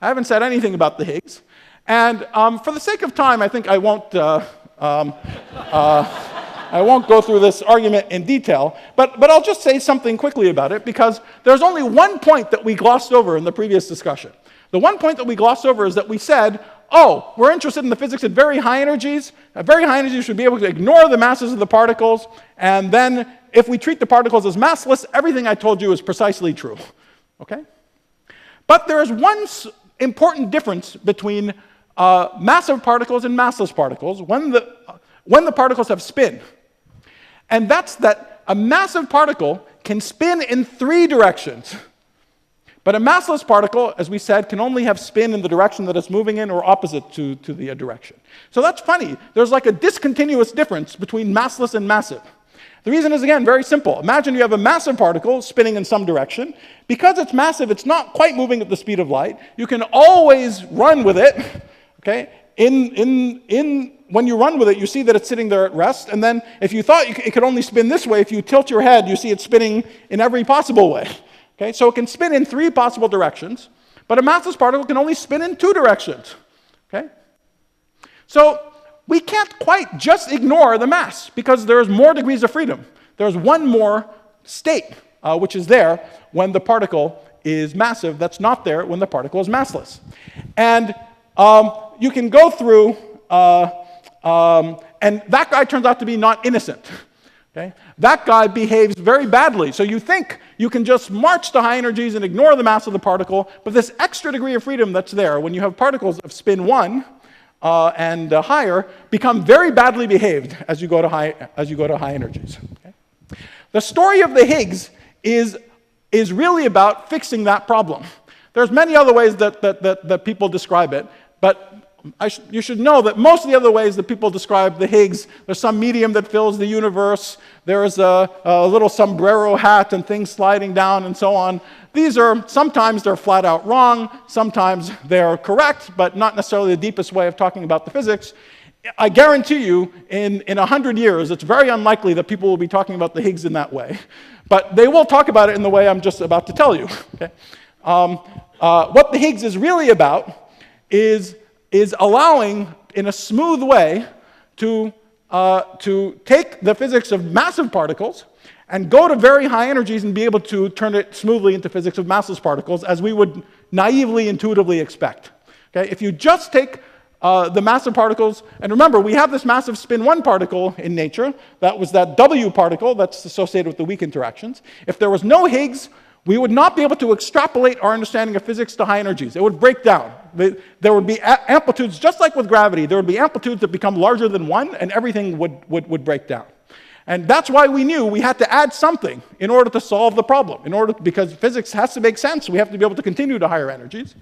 I haven't said anything about the Higgs. And for the sake of time, I think I won't go through this argument in detail, but I'll just say something quickly about it, because there's only one point that we glossed over in the previous discussion. The one point that we glossed over is that we said, oh, we're interested in the physics at very high energies. At very high energies, we should be able to ignore the masses of the particles, and then if we treat the particles as massless, everything I told you is precisely true. Okay? But there is one important difference between massive particles and massless particles when the particles have spin. And that's that a massive particle can spin in 3 directions. But a massless particle, as we said, can only have spin in the direction that it's moving in or opposite to the direction. So that's funny. There's like a discontinuous difference between massless and massive. The reason is, again, very simple. Imagine you have a massive particle spinning in some direction. Because it's massive, it's not quite moving at the speed of light. You can always run with it. Okay? When you run with it, you see that it's sitting there at rest. And then if you thought it could only spin this way, if you tilt your head, you see it spinning in every possible way. Okay, so it can spin in 3 possible directions, but a massless particle can only spin in 2 directions. Okay? So we can't quite just ignore the mass because there's more degrees of freedom. There's one more state, which is there when the particle is massive, that's not there when the particle is massless. And you can go through, and that guy turns out to be not innocent. Okay? That guy behaves very badly. So you think you can just march to high energies and ignore the mass of the particle, but this extra degree of freedom that's there when you have particles of spin 1 and higher become very badly behaved as you go to high energies. Okay? The story of the Higgs is really about fixing that problem. There's many other ways that people describe it, but you should know that most of the other ways that people describe the Higgs, there's some medium that fills the universe, there's a little sombrero hat and things sliding down and so on. Sometimes they're flat out wrong, sometimes they're correct, but not necessarily the deepest way of talking about the physics. I guarantee you, in 100 years, it's very unlikely that people will be talking about the Higgs in that way. But they will talk about it in the way I'm just about to tell you. Okay? What the Higgs is really about is allowing, in a smooth way, to take the physics of massive particles and go to very high energies and be able to turn it smoothly into physics of massless particles, as we would naively, intuitively expect. Okay? If you just take the massive particles, and remember, we have this massive spin 1 particle in nature. That was that W particle that's associated with the weak interactions. If there was no Higgs, we would not be able to extrapolate our understanding of physics to high energies. It would break down. There would be amplitudes, just like with gravity, there would be amplitudes that become larger than 1, and everything would break down. And that's why we knew we had to add something in order to solve the problem. Because physics has to make sense, we have to be able to continue to higher energies.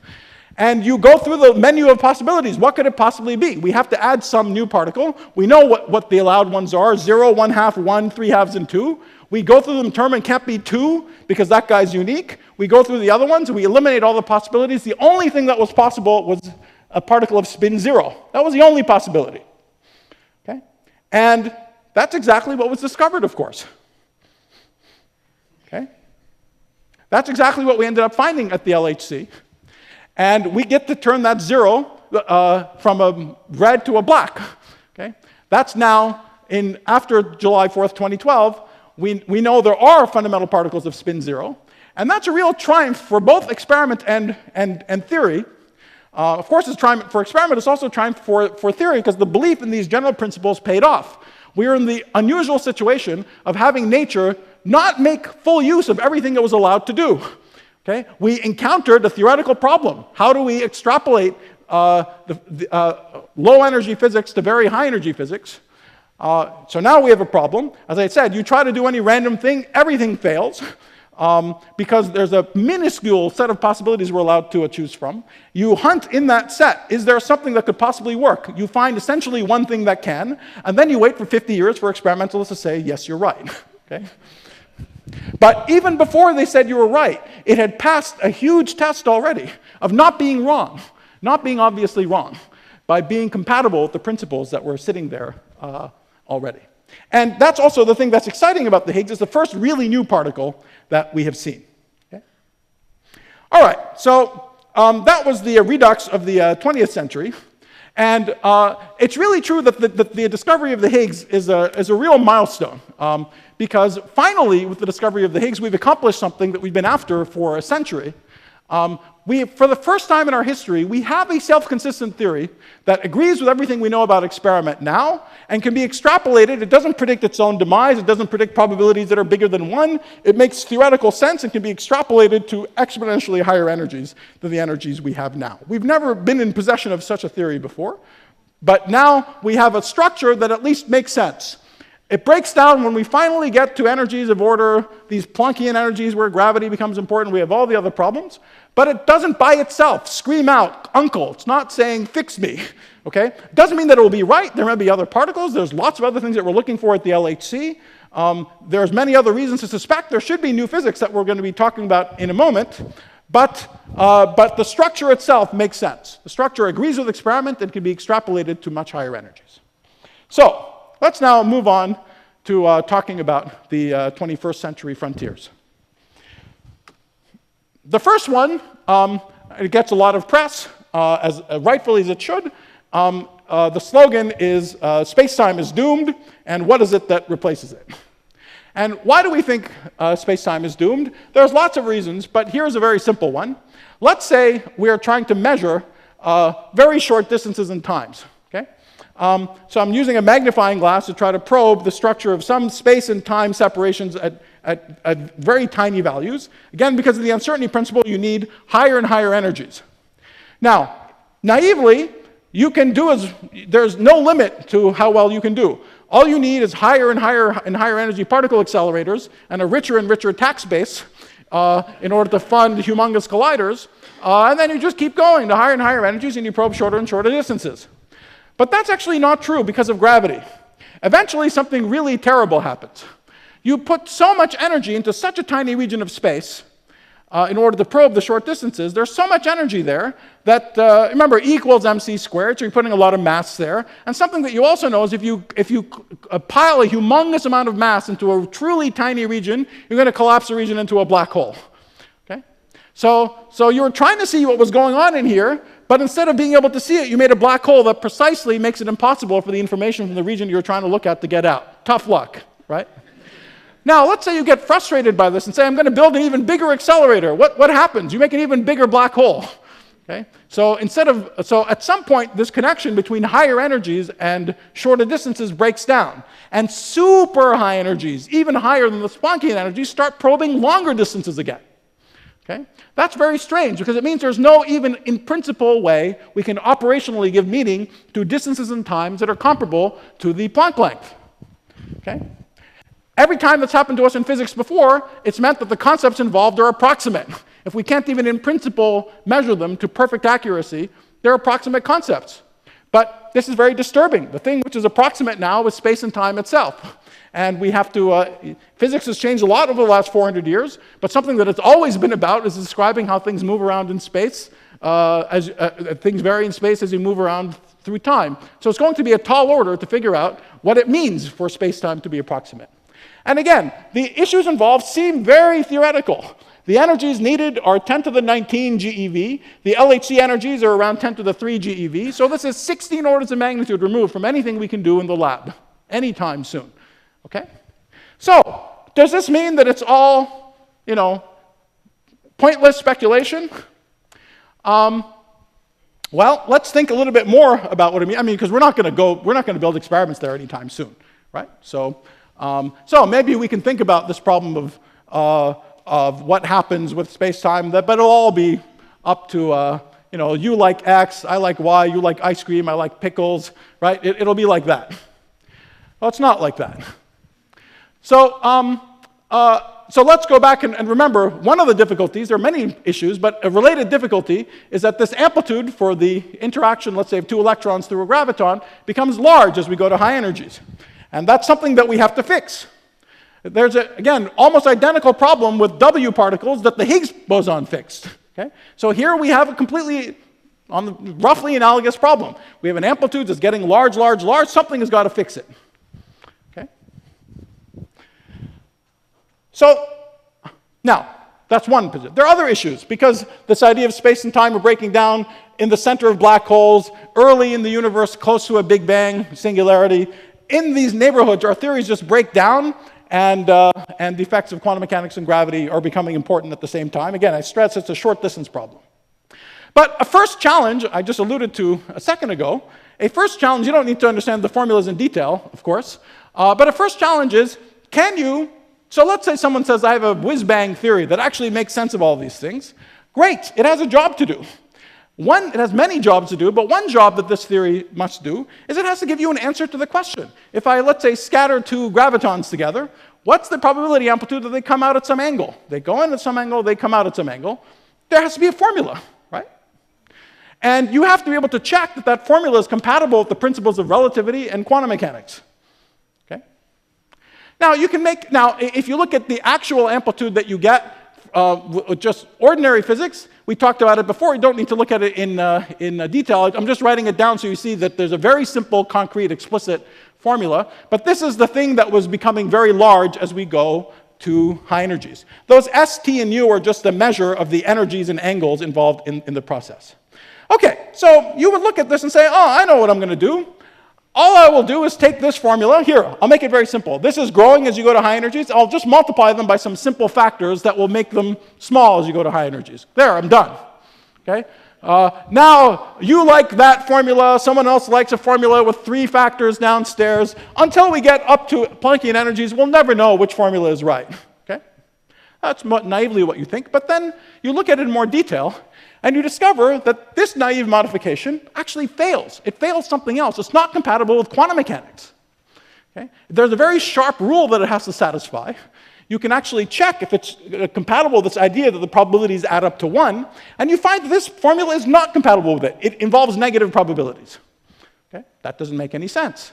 And you go through the menu of possibilities. What could it possibly be? We have to add some new particle. We know what the allowed ones are: 0, 1/2, 1, 3/2, and 2. We go through them, determine it can't be 2 because that guy's unique. We go through the other ones, we eliminate all the possibilities. The only thing that was possible was a particle of spin 0. That was the only possibility. Okay? And that's exactly what was discovered, of course. Okay? That's exactly what we ended up finding at the LHC. And we get to turn that 0 from a red to a black. Okay? That's now, after July 4th, 2012, we know there are fundamental particles of spin 0. And that's a real triumph for both experiment and theory. Of course, it's a triumph for experiment. It's also a triumph for theory, because the belief in these general principles paid off. We are in the unusual situation of having nature not make full use of everything it was allowed to do. Okay? We encountered a theoretical problem. How do we extrapolate low energy physics to very high energy physics? So now we have a problem. As I said, you try to do any random thing, everything fails, because there's a minuscule set of possibilities we're allowed to choose from. You hunt in that set. Is there something that could possibly work? You find essentially one thing that can, and then you wait for 50 years for experimentalists to say, yes, you're right. Okay? But even before they said you were right, it had passed a huge test already of not being wrong, not being obviously wrong, by being compatible with the principles that were sitting there already. And that's also the thing that's exciting about the Higgs. It's the first really new particle that we have seen. Okay? All right, so that was the redux of the 20th century. And it's really true that the discovery of the Higgs is a real milestone. Because finally, with the discovery of the Higgs, we've accomplished something that we've been after for a century. For the first time in our history, we have a self-consistent theory that agrees with everything we know about experiment now and can be extrapolated. It doesn't predict its own demise. It doesn't predict probabilities that are bigger than 1. It makes theoretical sense and can be extrapolated to exponentially higher energies than the energies we have now. We've never been in possession of such a theory before, but now we have a structure that at least makes sense. It breaks down when we finally get to energies of order, these Planckian energies where gravity becomes important. We have all the other problems. But it doesn't by itself scream out, uncle. It's not saying, fix me. Okay? It doesn't mean that it will be right. There may be other particles. There's lots of other things that we're looking for at the LHC. There's many other reasons to suspect there should be new physics that we're going to be talking about in a moment. But the structure itself makes sense. The structure agrees with experiment and can be extrapolated to much higher energies. So let's now move on to talking about the 21st century frontiers. The first one, it gets a lot of press, as rightfully as it should. The slogan is, "Spacetime is doomed," and what is it that replaces it? And why do we think spacetime is doomed? There's lots of reasons, but here's a very simple one. Let's say we are trying to measure very short distances and times. Okay? So I'm using a magnifying glass to try to probe the structure of some space and time separations at very tiny values. Again, because of the uncertainty principle, you need higher and higher energies. Now, naively, you can do there's no limit to how well you can do. All you need is higher and higher energy particle accelerators and a richer and richer tax base in order to fund humongous colliders. And then you just keep going to higher and higher energies and you probe shorter and shorter distances. But that's actually not true because of gravity. Eventually, something really terrible happens. You put so much energy into such a tiny region of space in order to probe the short distances. There's so much energy there that, remember, E equals mc squared, so you're putting a lot of mass there. And something that you also know is if you pile a humongous amount of mass into a truly tiny region, you're going to collapse the region into a black hole. Okay? So you were trying to see what was going on in here, but instead of being able to see it, you made a black hole that precisely makes it impossible for the information from the region you're trying to look at to get out. Tough luck, right? Now, let's say you get frustrated by this and say, I'm going to build an even bigger accelerator. What happens? You make an even bigger black hole. Okay? So at some point, this connection between higher energies and shorter distances breaks down. And super high energies, even higher than the Planckian energies, start probing longer distances again. Okay? That's very strange because it means there's no even in principle way we can operationally give meaning to distances and times that are comparable to the Planck length. Okay? Every time that's happened to us in physics before, it's meant that the concepts involved are approximate. If we can't even in principle measure them to perfect accuracy, they're approximate concepts. But this is very disturbing. The thing which is approximate now is space and time itself. And we have to, physics has changed a lot over the last 400 years, but something that it's always been about is describing how things move around in space, things vary in space as you move around through time. So it's going to be a tall order to figure out what it means for space-time to be approximate. And again, the issues involved seem very theoretical. The energies needed are 10 to the 19 GeV. The LHC energies are around 10 to the 3 GeV. So this is 16 orders of magnitude removed from anything we can do in the lab anytime soon. Okay? So, does this mean that it's all, pointless speculation? Well, let's think a little bit more about what it means. I mean, because we're not going to build experiments there anytime soon, right? So maybe we can think about this problem of what happens with space-time, but it'll all be up to, you like X, I like Y, you like ice cream, I like pickles, right? It'll be like that. Well, it's not like that. So let's go back and remember, one of the difficulties, there are many issues, but a related difficulty is that this amplitude for the interaction, let's say, of two electrons through a graviton becomes large as we go to high energies. And that's something that we have to fix. There's, again, almost identical problem with W particles that the Higgs boson fixed. Okay? So here we have a completely, roughly analogous problem. We have an amplitude that's getting large, large, large. Something has got to fix it. Okay? So, now, that's one position. There are other issues, because this idea of space and time are breaking down in the center of black holes, early in the universe, close to a Big Bang singularity. In these neighborhoods, our theories just break down, and the effects of quantum mechanics and gravity are becoming important at the same time. Again, I stress it's a short distance problem. But a first challenge, I just alluded to a second ago, a first challenge, you don't need to understand the formulas in detail, of course, but a first challenge is, so let's say someone says, I have a whiz-bang theory that actually makes sense of all these things. Great, it has a job to do. It has many jobs to do, but one job that this theory must do is it has to give you an answer to the question. If I, let's say, scatter two gravitons together, what's the probability amplitude that they come out at some angle? They go in at some angle, they come out at some angle. There has to be a formula, right? And you have to be able to check that that formula is compatible with the principles of relativity and quantum mechanics. Okay? Now, if you look at the actual amplitude that you get with just ordinary physics, we talked about it before. You don't need to look at it in detail. I'm just writing it down so you see that there's a very simple, concrete, explicit formula. But this is the thing that was becoming very large as we go to high energies. Those S, T, and U are just a measure of the energies and angles involved in the process. Okay, so you would look at this and say, oh, I know what I'm going to do. All I will do is take this formula. Here, I'll make it very simple. This is growing as you go to high energies. I'll just multiply them by some simple factors that will make them small as you go to high energies. There, I'm done. Okay? Now, you like that formula. Someone else likes a formula with 3 factors downstairs. Until we get up to Planckian energies, we'll never know which formula is right. Okay? That's naively what you think. But then you look at it in more detail, and you discover that this naive modification actually fails. It fails something else. It's not compatible with quantum mechanics. Okay? There's a very sharp rule that it has to satisfy. You can actually check if it's compatible with this idea that the probabilities add up to 1, and you find that this formula is not compatible with it. It involves negative probabilities. Okay? That doesn't make any sense.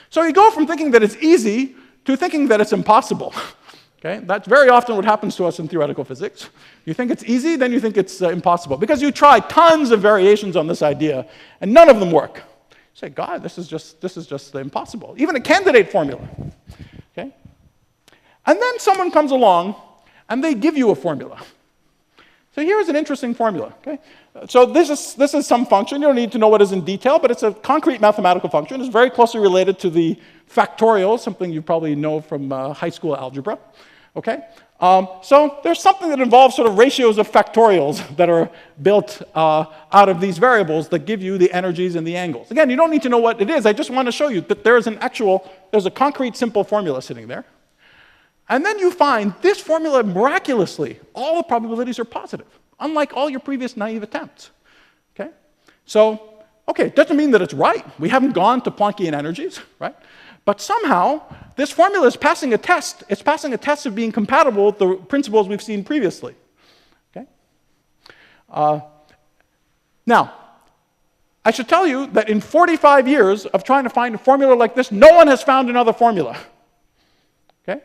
So you go from thinking that it's easy to thinking that it's impossible. Okay? That's very often what happens to us in theoretical physics. You think it's easy, then you think it's impossible. Because you try tons of variations on this idea, and none of them work. You say, God, this is just impossible. Even a candidate formula. Okay? And then someone comes along, and they give you a formula. So here's an interesting formula. Okay? So this is some function. You don't need to know what it is in detail, but it's a concrete mathematical function. It's very closely related to the factorial, something you probably know from high school algebra. Okay? So there's something that involves sort of ratios of factorials that are built out of these variables that give you the energies and the angles. Again, you don't need to know what it is. I just want to show you that there's a concrete, simple formula sitting there. And then you find this formula, miraculously, all the probabilities are positive, unlike all your previous naive attempts. Okay? So, okay, it doesn't mean that it's right. We haven't gone to Planckian energies, right? But somehow, this formula is passing a test. It's passing a test of being compatible with the principles we've seen previously. Okay? Now, I should tell you that in 45 years of trying to find a formula like this, no one has found another formula. Okay?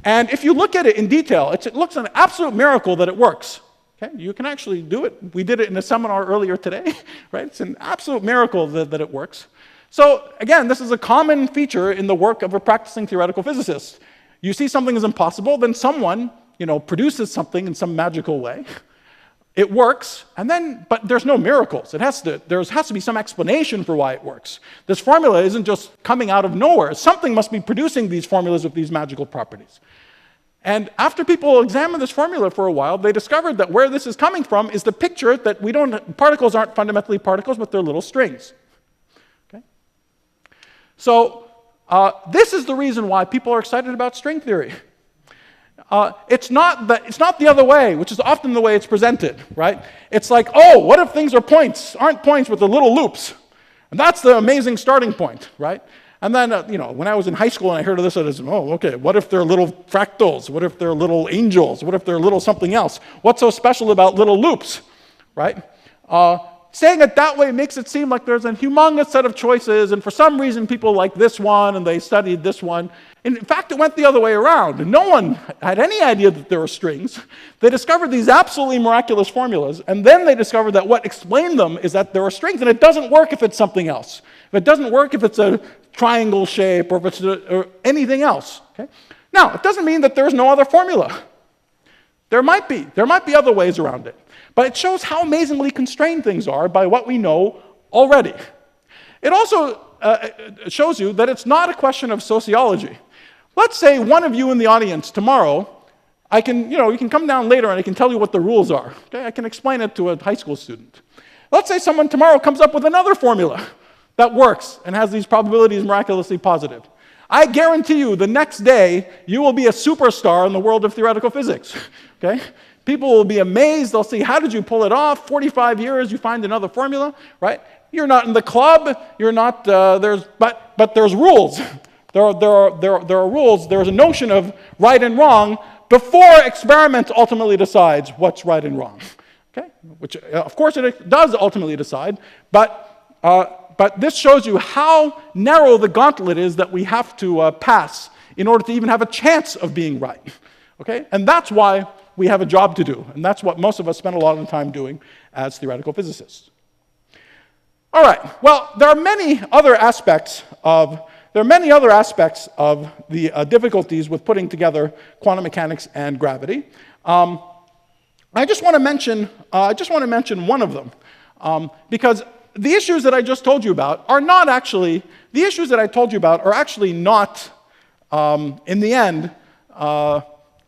And if you look at it in detail, it looks an absolute miracle that it works. Okay? You can actually do it. We did it in a seminar earlier today. Right? It's an absolute miracle that it works. So again, this is a common feature in the work of a practicing theoretical physicist. You see something is impossible, then someone, produces something in some magical way. It works, but there's no miracles. There has to be some explanation for why it works. This formula isn't just coming out of nowhere. Something must be producing these formulas with these magical properties. And after people examined this formula for a while, they discovered that where this is coming from is the picture that particles aren't fundamentally particles, but they're little strings. Okay? So this is the reason why people are excited about string theory. It's not the other way, which is often the way it's presented, right? It's like, oh, what if things aren't points with the little loops? And that's the amazing starting point, right? And then, when I was in high school and I heard of this, I was, oh, okay, what if they're little fractals? What if they're little angels? What if they're little something else? What's so special about little loops, right? Saying it that way makes it seem like there's a humongous set of choices, and for some reason people like this one, and they studied this one. In fact, it went the other way around. No one had any idea that there were strings. They discovered these absolutely miraculous formulas, and then they discovered that what explained them is that there are strings, and it doesn't work if it's something else. It doesn't work if it's a triangle shape or if it's or anything else. Okay? Now, it doesn't mean that there's no other formula. There might be. There might be other ways around it. But it shows how amazingly constrained things are by what we know already. It also shows you that it's not a question of sociology. Let's say one of you in the audience tomorrow, you can come down later and I can tell you what the rules are. Okay? I can explain it to a high school student. Let's say someone tomorrow comes up with another formula that works and has these probabilities miraculously positive. I guarantee you the next day you will be a superstar in the world of theoretical physics. Okay? People will be amazed. They'll see, how did you pull it off? 45 years, you find another formula, right? You're not in the club. You're not, but there's rules. There are rules. There's a notion of right and wrong before experiment ultimately decides what's right and wrong. Okay? Which, of course, it does ultimately decide, but this shows you how narrow the gauntlet is that we have to pass in order to even have a chance of being right. Okay? And that's why we have a job to do, and that's what most of us spend a lot of the time doing as theoretical physicists. All right. Well, there are many other aspects of the difficulties with putting together quantum mechanics and gravity. I just want to mention one of them, because the issues that I just told you about are not actually not, in the end,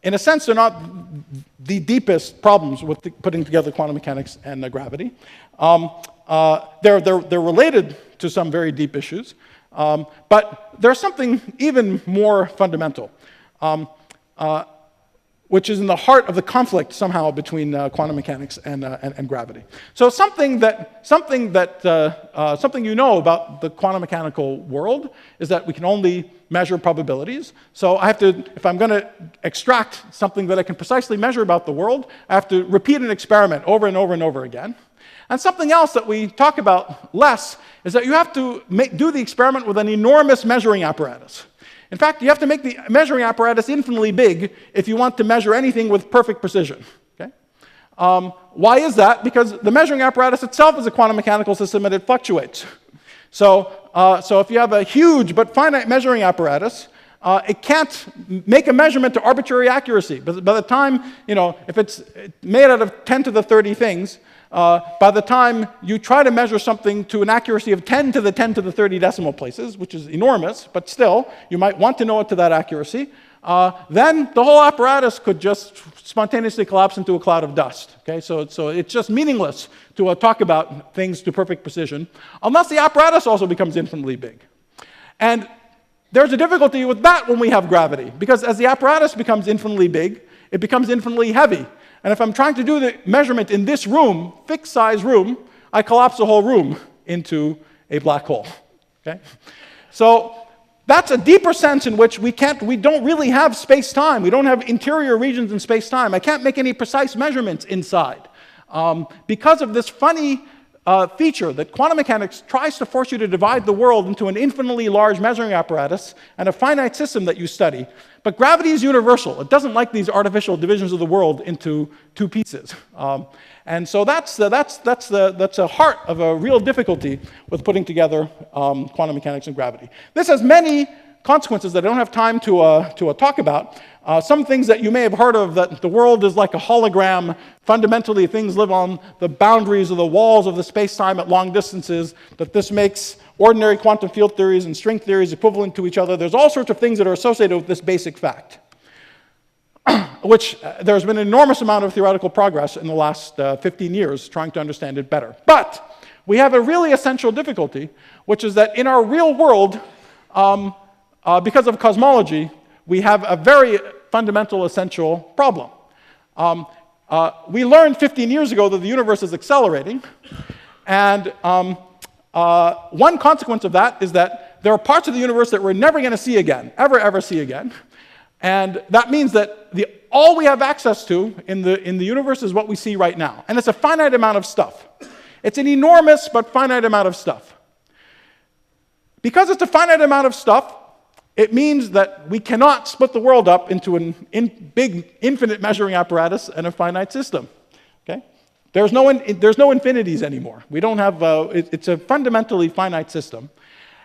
in a sense, they're not the deepest problems with putting together quantum mechanics and gravity. They're related to some very deep issues, but there's something even more fundamental, which is in the heart of the conflict somehow between quantum mechanics and gravity. So something you know about the quantum mechanical world is that we can only measure probabilities. So if I'm going to extract something that I can precisely measure about the world, I have to repeat an experiment over and over and over again. And something else that we talk about less is that you have to do the experiment with an enormous measuring apparatus. In fact, you have to make the measuring apparatus infinitely big if you want to measure anything with perfect precision. Okay? Why is that? Because the measuring apparatus itself is a quantum mechanical system and it fluctuates. So if you have a huge but finite measuring apparatus, it can't make a measurement to arbitrary accuracy. But by the time, if it's made out of 10 to the 30 things, by the time you try to measure something to an accuracy of 10 to the 10 to the 30 decimal places, which is enormous, but still, you might want to know it to that accuracy, then the whole apparatus could just spontaneously collapse into a cloud of dust. Okay? So it's just meaningless to talk about things to perfect precision, unless the apparatus also becomes infinitely big. And there's a difficulty with that when we have gravity, because as the apparatus becomes infinitely big, it becomes infinitely heavy. And if I'm trying to do the measurement in this room, fixed size room, I collapse the whole room into a black hole. Okay? So that's a deeper sense in which we don't really have space-time. We don't have interior regions in space-time. I can't make any precise measurements inside. Because of this funny feature that quantum mechanics tries to force you to divide the world into an infinitely large measuring apparatus and a finite system that you study. But gravity is universal. It doesn't like these artificial divisions of the world into two pieces. And so that's the heart of a real difficulty with putting together quantum mechanics and gravity. This has many consequences that I don't have time to talk about. Some things that you may have heard of, that the world is like a hologram. Fundamentally, things live on the boundaries of the walls of the space-time at long distances, that this makes ordinary quantum field theories and string theories equivalent to each other. There's all sorts of things that are associated with this basic fact, which there's been an enormous amount of theoretical progress in the last 15 years trying to understand it better. But we have a really essential difficulty, which is that in our real world, because of cosmology, we have a very fundamental, essential problem. We learned 15 years ago that the universe is accelerating, and one consequence of that is that there are parts of the universe that we're never going to see again, ever see again. And that means that all we have access to in the universe is what we see right now. And it's a finite amount of stuff. It's an enormous but finite amount of stuff. Because it's a finite amount of stuff, it means that we cannot split the world up into a big infinite measuring apparatus and a finite system. Okay? There's no infinities anymore. We don't have, it's a fundamentally finite system.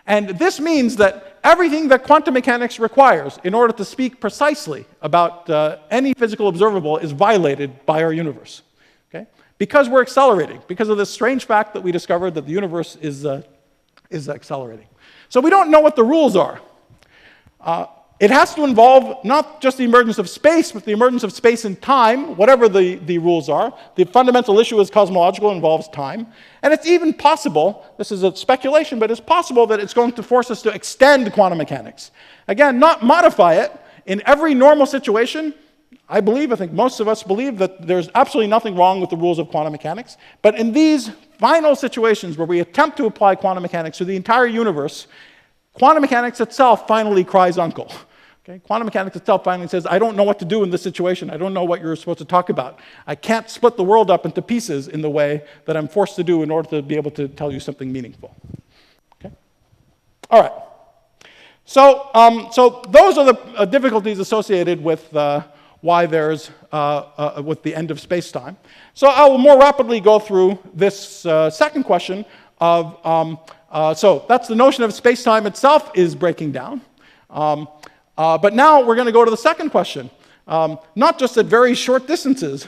And this means that everything that quantum mechanics requires in order to speak precisely about any physical observable is violated by our universe. Okay? Because we're accelerating, because of this strange fact that we discovered that the universe is accelerating. So we don't know what the rules are. It has to involve not just the emergence of space, but the emergence of space and time, whatever the rules are. The fundamental issue is cosmological, involves time. And it's even possible, this is a speculation, but it's possible that it's going to force us to extend quantum mechanics. Again, not modify it. In every normal situation, I think most of us believe that there's absolutely nothing wrong with the rules of quantum mechanics. But in these final situations where we attempt to apply quantum mechanics to the entire universe, quantum mechanics itself finally cries uncle. Okay? Quantum mechanics itself finally says, I don't know what to do in this situation. I don't know what you're supposed to talk about. I can't split the world up into pieces in the way that I'm forced to do in order to be able to tell you something meaningful. Okay? All right. So those are the difficulties associated with why there's with the end of space-time. So I will more rapidly go through this second question of, so that's the notion of space-time itself is breaking down. But now we're going to go to the second question, not just at very short distances,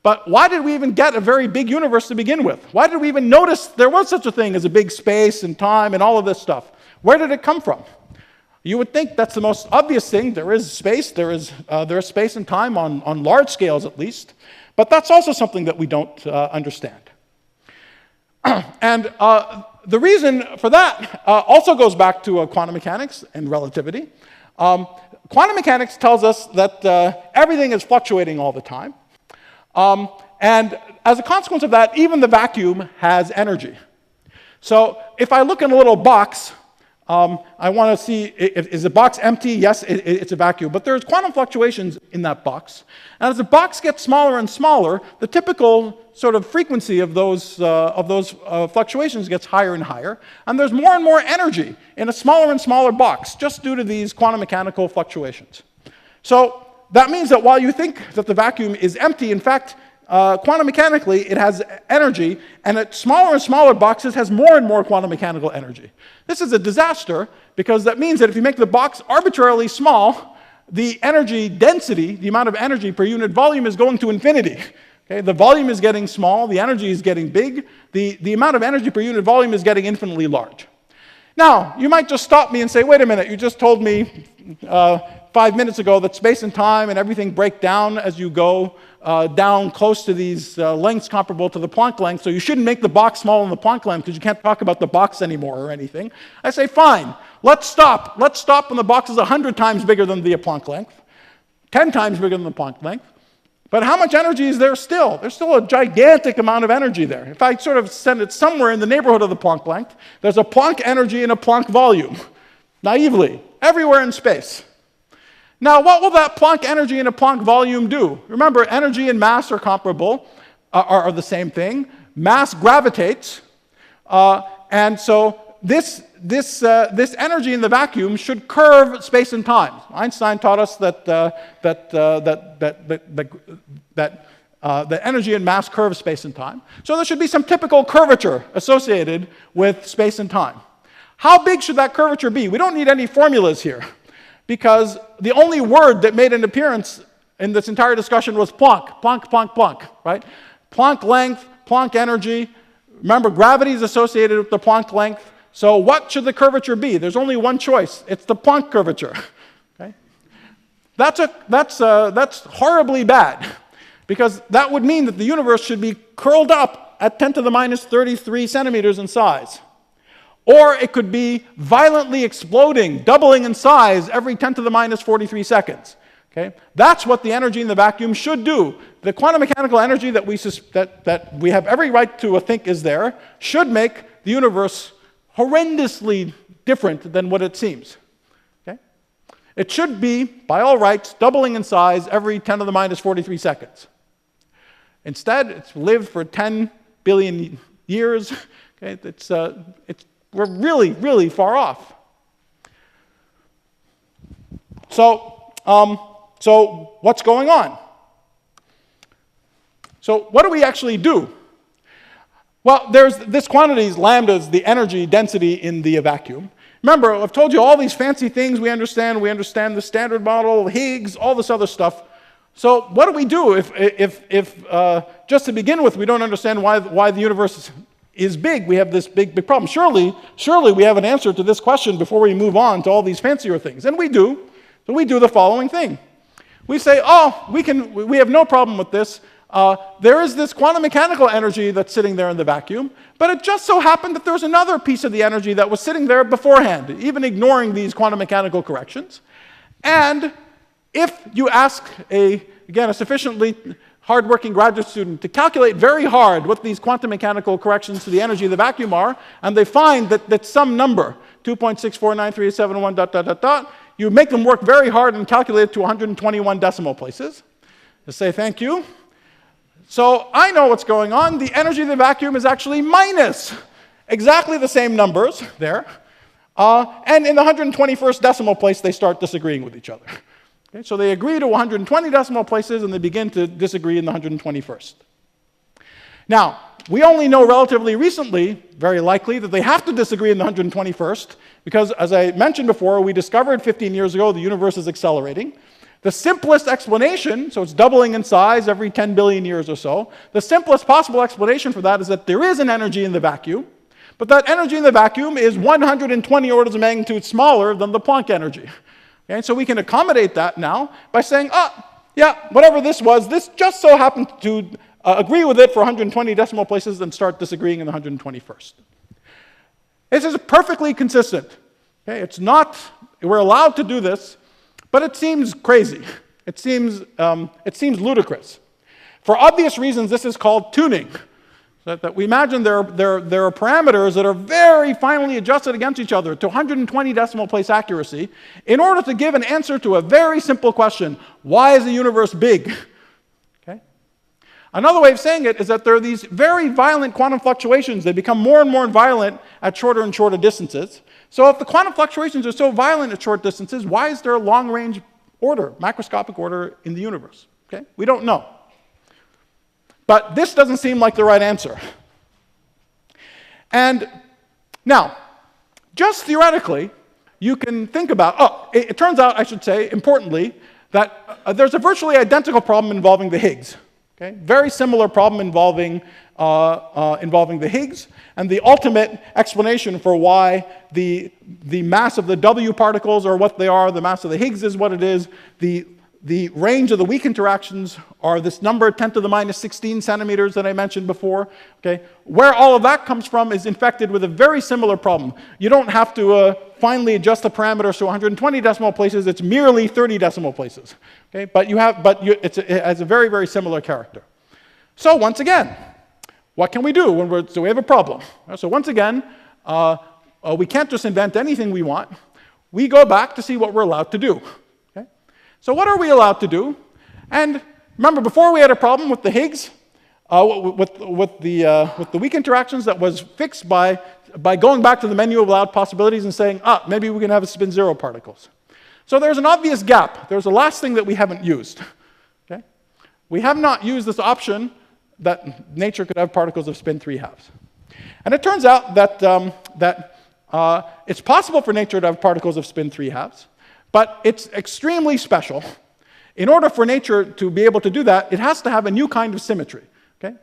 but why did we even get a very big universe to begin with? Why did we even notice there was such a thing as a big space and time and all of this stuff? Where did it come from? You would think that's the most obvious thing. There is space, there is space and time on large scales at least, but that's also something that we don't understand. And the reason for that also goes back to quantum mechanics and relativity. Quantum mechanics tells us that everything is fluctuating all the time. And as a consequence of that, even the vacuum has energy. So if I look in a little box, I want to see, is the box empty? Yes, it's a vacuum. But there's quantum fluctuations in that box. And as the box gets smaller and smaller, the typical sort of frequency of those fluctuations gets higher and higher. And there's more and more energy in a smaller and smaller box just due to these quantum mechanical fluctuations. So that means that while you think that the vacuum is empty, in fact, quantum mechanically, it has energy, and at smaller and smaller boxes has more and more quantum mechanical energy. This is a disaster, because that means that if you make the box arbitrarily small, the energy density, the amount of energy per unit volume, is going to infinity. Okay? The volume is getting small, the energy is getting big, the amount of energy per unit volume is getting infinitely large. Now, you might just stop me and say, wait a minute, you just told me 5 minutes ago that space and time and everything break down as you go down close to these lengths comparable to the Planck length, so you shouldn't make the box smaller than the Planck length because you can't talk about the box anymore or anything. I say, fine, let's stop. Let's stop when the box is 100 times bigger than the Planck length, 10 times bigger than the Planck length. But how much energy is there still? There's still a gigantic amount of energy there. If I sort of send it somewhere in the neighborhood of the Planck length, there's a Planck energy and a Planck volume, naively, everywhere in space. Now, what will that Planck energy and a Planck volume do? Remember, energy and mass are comparable, are the same thing. Mass gravitates, and so this energy in the vacuum should curve space and time. Einstein taught us that energy and mass curve space and time. So there should be some typical curvature associated with space and time. How big should that curvature be? We don't need any formulas here, because the only word that made an appearance in this entire discussion was Planck, Planck, Planck, Planck, right? Planck length, Planck energy. Remember, gravity is associated with the Planck length. So what should the curvature be? There's only one choice. It's the Planck curvature. Okay? That's horribly bad, because that would mean that the universe should be curled up at 10 to the minus 33 centimeters in size. Or it could be violently exploding, doubling in size every 10 to the minus 43 seconds. Okay? That's what the energy in the vacuum should do. The quantum mechanical energy that we have every right to think is there should make the universe horrendously different than what it seems. Okay? It should be, by all rights, doubling in size every 10 to the minus 43 seconds. Instead, it's lived for 10 billion years. Okay? We're really, really far off. So what's going on? So what do we actually do? Well, there's this quantity, lambda, is the energy density in the vacuum. Remember, I've told you all these fancy things we understand. We understand the Standard Model, Higgs, all this other stuff. So what do we do if just to begin with, we don't understand why the universe is big? We have this big problem. Surely we have an answer to this question before we move on to all these fancier things. And we do. So we do the following thing. We say, we have no problem with this. There is this quantum mechanical energy that's sitting there in the vacuum, but it just so happened that there's another piece of the energy that was sitting there beforehand, even ignoring these quantum mechanical corrections. And if you ask again, a sufficiently hard-working graduate student to calculate very hard what these quantum mechanical corrections to the energy of the vacuum are, and they find that some number, 2.6493871 dot, dot, dot, dot, you make them work very hard and calculate it to 121 decimal places. Just say thank you. So I know what's going on. The energy of the vacuum is actually minus exactly the same numbers there. And in the 121st decimal place, they start disagreeing with each other. Okay, so they agree to 120 decimal places, and they begin to disagree in the 121st. Now, we only know relatively recently, very likely, that they have to disagree in the 121st, because, as I mentioned before, we discovered 15 years ago the universe is accelerating. The simplest explanation, so it's doubling in size every 10 billion years or so, the simplest possible explanation for that is that there is an energy in the vacuum, but that energy in the vacuum is 120 orders of magnitude smaller than the Planck energy. Okay, so we can accommodate that now by saying, yeah, whatever this was, this just so happened to agree with it for 120 decimal places and start disagreeing in the 121st. This is perfectly consistent. Okay, it's not, we're allowed to do this, but it seems crazy. It seems ludicrous. For obvious reasons, this is called tuning. That we imagine there are parameters that are very finely adjusted against each other to 120 decimal place accuracy in order to give an answer to a very simple question: why is the universe big? Okay? Another way of saying it is that there are these very violent quantum fluctuations. They become more and more violent at shorter and shorter distances. So if the quantum fluctuations are so violent at short distances, why is there a long-range order, macroscopic order in the universe? Okay? We don't know. But this doesn't seem like the right answer. And now, just theoretically, you can think about, it turns out, I should say, importantly, that there's a virtually identical problem involving the Higgs. Okay? Very similar problem involving the Higgs, and the ultimate explanation for why the mass of the W particles are what they are, the mass of the Higgs is what it is, the range of the weak interactions are this number 10 to the minus 16 centimeters that I mentioned before. Okay? Where all of that comes from is infected with a very similar problem. You don't have to finally adjust the parameters to 120 decimal places, it's merely 30 decimal places. Okay? But it has a very, very similar character. So once again, what can we do so we have a problem? So once again, we can't just invent anything we want. We go back to see what we're allowed to do. So what are we allowed to do? And remember, before we had a problem with the Higgs, with the weak interactions that was fixed by going back to the menu of allowed possibilities and saying, maybe we can have spin zero particles. So there's an obvious gap. There's a last thing that we haven't used. Okay? We have not used this option that nature could have particles of spin 3/2. And it turns out that it's possible for nature to have particles of spin 3/2. But it's extremely special. In order for nature to be able to do that, it has to have a new kind of symmetry. Okay?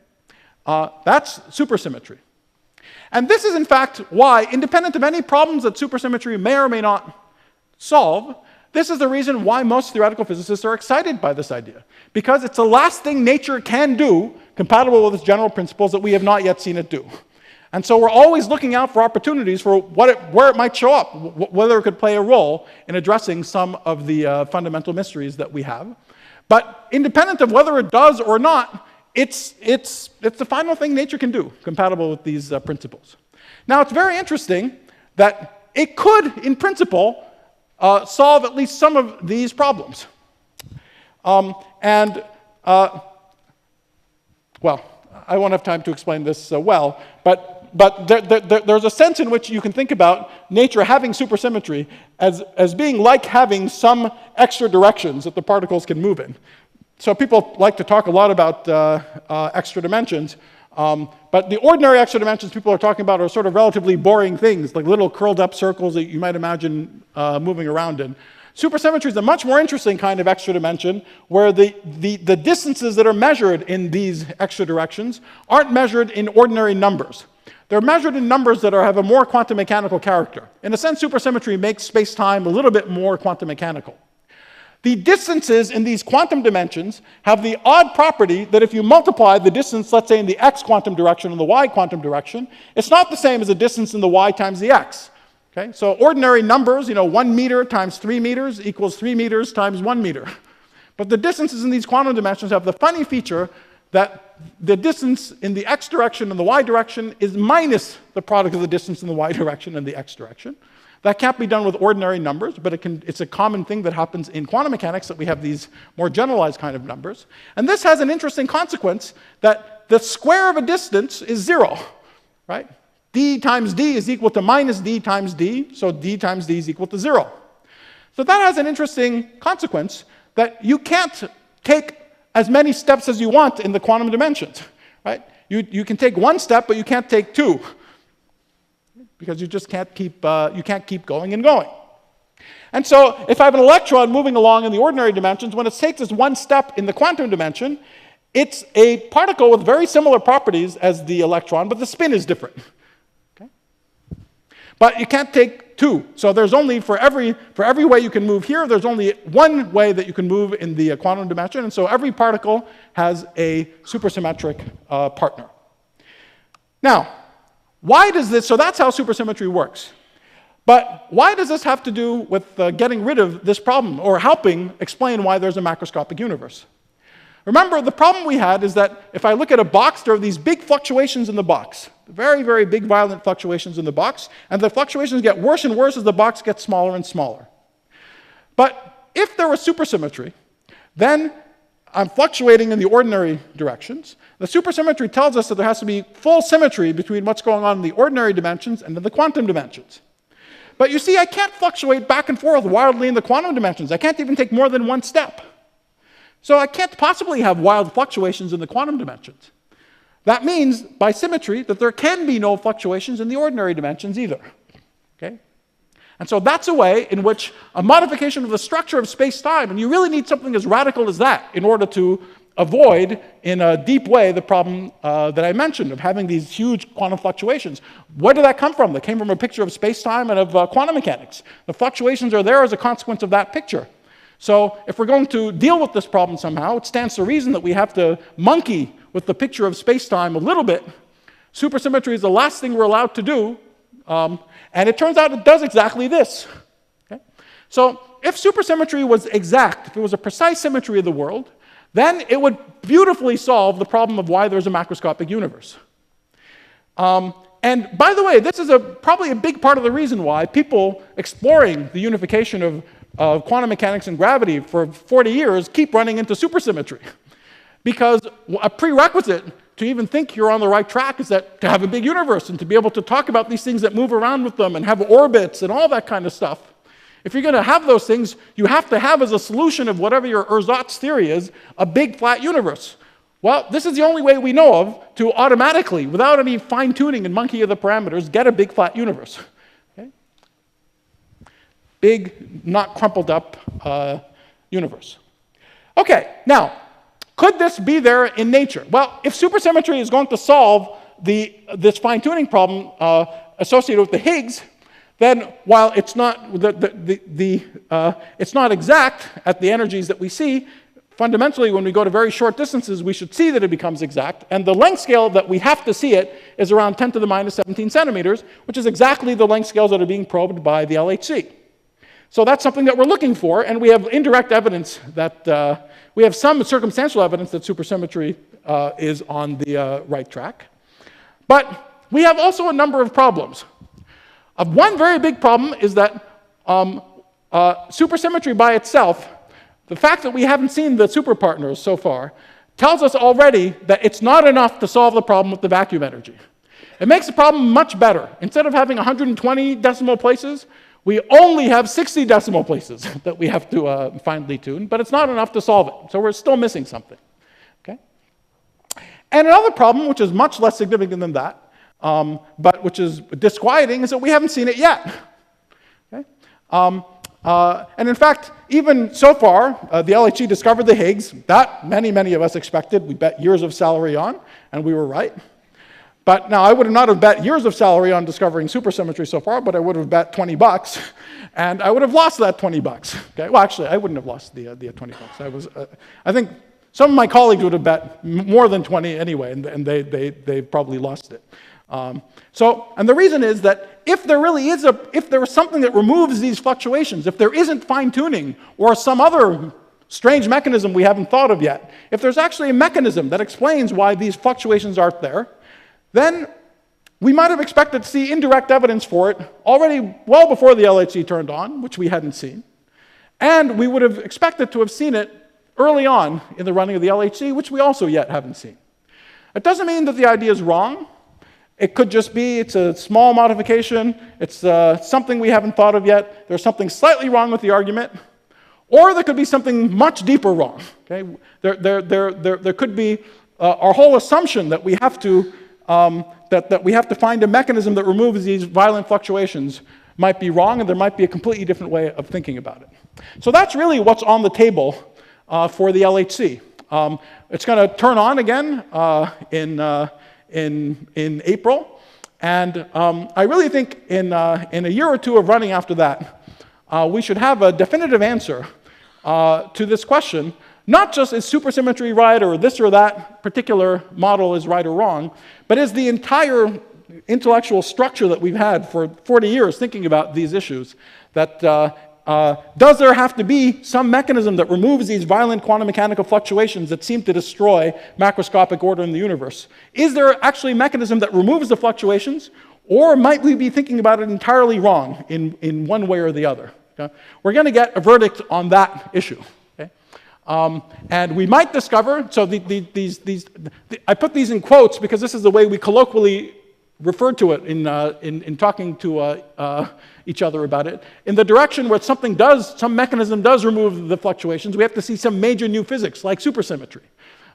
That's supersymmetry. And this is, in fact, why, independent of any problems that supersymmetry may or may not solve, this is the reason why most theoretical physicists are excited by this idea. Because it's the last thing nature can do, compatible with its general principles, that we have not yet seen it do. And so we're always looking out for opportunities for where it might show up, whether it could play a role in addressing some of the fundamental mysteries that we have. But independent of whether it does or not, it's the final thing nature can do, compatible with these principles. Now, it's very interesting that it could, in principle, solve at least some of these problems. Well, I won't have time to explain this well, but there's a sense in which you can think about nature having supersymmetry as being like having some extra directions that the particles can move in. So people like to talk a lot about extra dimensions, but the ordinary extra dimensions people are talking about are sort of relatively boring things, like little curled up circles that you might imagine moving around in. Supersymmetry is a much more interesting kind of extra dimension where the distances that are measured in these extra directions aren't measured in ordinary numbers. They're measured in numbers that have a more quantum mechanical character. In a sense, supersymmetry makes space-time a little bit more quantum mechanical. The distances in these quantum dimensions have the odd property that if you multiply the distance, let's say in the x quantum direction and the y quantum direction, it's not the same as the distance in the y times the x. Okay? So ordinary numbers, 1 meter times 3 meters equals 3 meters times 1 meter. But the distances in these quantum dimensions have the funny feature that the distance in the x direction and the y direction is minus the product of the distance in the y direction and the x direction. That can't be done with ordinary numbers, but it's a common thing that happens in quantum mechanics, that we have these more generalized kind of numbers. And this has an interesting consequence, that the square of a distance is 0, right? D times d is equal to minus d times d, so d times d is equal to 0. So that has an interesting consequence, that you can't take as many steps as you want in the quantum dimensions, right? You can take one step, but you can't take two, because you just can't keep going and going. And so if I have an electron moving along in the ordinary dimensions, when it takes us one step in the quantum dimension, it's a particle with very similar properties as the electron, but the spin is different. Okay? But you can't take two. So there's only, for every way you can move here, there's only one way that you can move in the quantum dimension, and so every particle has a supersymmetric partner. Now, why does this, so that's how supersymmetry works. But why does this have to do with getting rid of this problem, or helping explain why there's a macroscopic universe? Remember, the problem we had is that if I look at a box, there are these big fluctuations in the box. Very, very big, violent fluctuations in the box. And the fluctuations get worse and worse as the box gets smaller and smaller. But if there was supersymmetry, then I'm fluctuating in the ordinary directions. The supersymmetry tells us that there has to be full symmetry between what's going on in the ordinary dimensions and in the quantum dimensions. But you see, I can't fluctuate back and forth wildly in the quantum dimensions. I can't even take more than one step. So I can't possibly have wild fluctuations in the quantum dimensions. That means, by symmetry, that there can be no fluctuations in the ordinary dimensions either. Okay? And so that's a way in which a modification of the structure of space-time, and you really need something as radical as that in order to avoid, in a deep way, the problem that I mentioned of having these huge quantum fluctuations. Where did that come from? That came from a picture of space-time and of quantum mechanics. The fluctuations are there as a consequence of that picture. So if we're going to deal with this problem somehow, it stands to reason that we have to monkey with the picture of space-time a little bit. Supersymmetry is the last thing we're allowed to do, and it turns out it does exactly this. Okay? So if supersymmetry was exact, if it was a precise symmetry of the world, then it would beautifully solve the problem of why there's a macroscopic universe. And by the way, this is probably a big part of the reason why people exploring the unification of quantum mechanics and gravity for 40 years keep running into supersymmetry. Because a prerequisite to even think you're on the right track is that to have a big universe and to be able to talk about these things that move around with them and have orbits and all that kind of stuff. If you're going to have those things, you have to have as a solution of whatever your ersatz theory is, a big flat universe. Well, this is the only way we know of to automatically, without any fine-tuning and monkey of the parameters, get a big flat universe. Okay? Big, not crumpled up universe. Okay, now, could this be there in nature? Well, if supersymmetry is going to solve this fine-tuning problem associated with the Higgs, then while it's not it's not exact at the energies that we see, fundamentally when we go to very short distances, we should see that it becomes exact. And the length scale that we have to see it is around 10 to the minus 17 centimeters, which is exactly the length scales that are being probed by the LHC. So that's something that we're looking for, and we have indirect evidence that we have some circumstantial evidence that supersymmetry is on the right track. But we have also a number of problems. One very big problem is that supersymmetry by itself, the fact that we haven't seen the superpartners so far, tells us already that it's not enough to solve the problem with the vacuum energy. It makes the problem much better. Instead of having 120 decimal places, we only have 60 decimal places that we have to finely tune, but it's not enough to solve it. So we're still missing something. Okay? And another problem, which is much less significant than that, but which is disquieting, is that we haven't seen it yet. Okay? And in fact, even so far, the LHC discovered the Higgs. That many of us expected. We bet years of salary on, and we were right. But now, I would not have bet years of salary on discovering supersymmetry so far, but I would have bet $20, and I would have lost that $20. Okay? Well, actually, I wouldn't have lost the $20. I think some of my colleagues would have bet more than 20 anyway, and they probably lost it. And the reason is that if there is something that removes these fluctuations, if there isn't fine-tuning or some other strange mechanism we haven't thought of yet, if there's actually a mechanism that explains why these fluctuations aren't there, then we might have expected to see indirect evidence for it already well before the LHC turned on, which we hadn't seen. And we would have expected to have seen it early on in the running of the LHC, which we also yet haven't seen. It doesn't mean that the idea is wrong. It could just be it's a small modification, it's something we haven't thought of yet, there's something slightly wrong with the argument, or there could be something much deeper wrong. Okay? There could be our whole assumption that we have to that we have to find a mechanism that removes these violent fluctuations might be wrong, and there might be a completely different way of thinking about it. So that's really what's on the table for the LHC. It's going to turn on again in April, and I really think in a year or two of running after that, we should have a definitive answer to this question. Not just is supersymmetry right, or this or that particular model is right or wrong, but is the entire intellectual structure that we've had for 40 years thinking about these issues, that does there have to be some mechanism that removes these violent quantum mechanical fluctuations that seem to destroy macroscopic order in the universe? Is there actually a mechanism that removes the fluctuations, or might we be thinking about it entirely wrong in one way or the other? Okay? We're going to get a verdict on that issue. Okay? And we might discover, so I put these in quotes because this is the way we colloquially refer to it in talking to each other about it. In the direction where some mechanism does remove the fluctuations, we have to see some major new physics like supersymmetry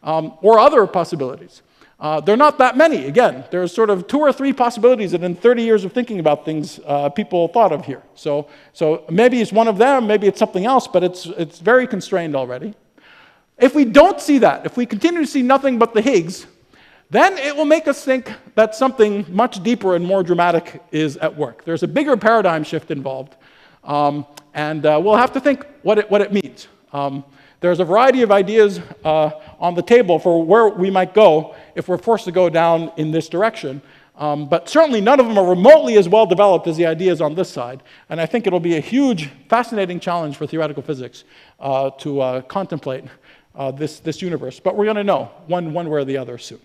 or other possibilities. There are not that many. Again, there's sort of 2 or 3 possibilities that in 30 years of thinking about things, people thought of here. So maybe it's one of them, maybe it's something else, but it's very constrained already. If we don't see that, if we continue to see nothing but the Higgs, then it will make us think that something much deeper and more dramatic is at work. There's a bigger paradigm shift involved, and we'll have to think what it means. There's a variety of ideas on the table for where we might go if we're forced to go down in this direction, but certainly none of them are remotely as well developed as the ideas on this side, and I think it'll be a huge, fascinating challenge for theoretical physics to contemplate this universe, but we're going to know one way or the other soon.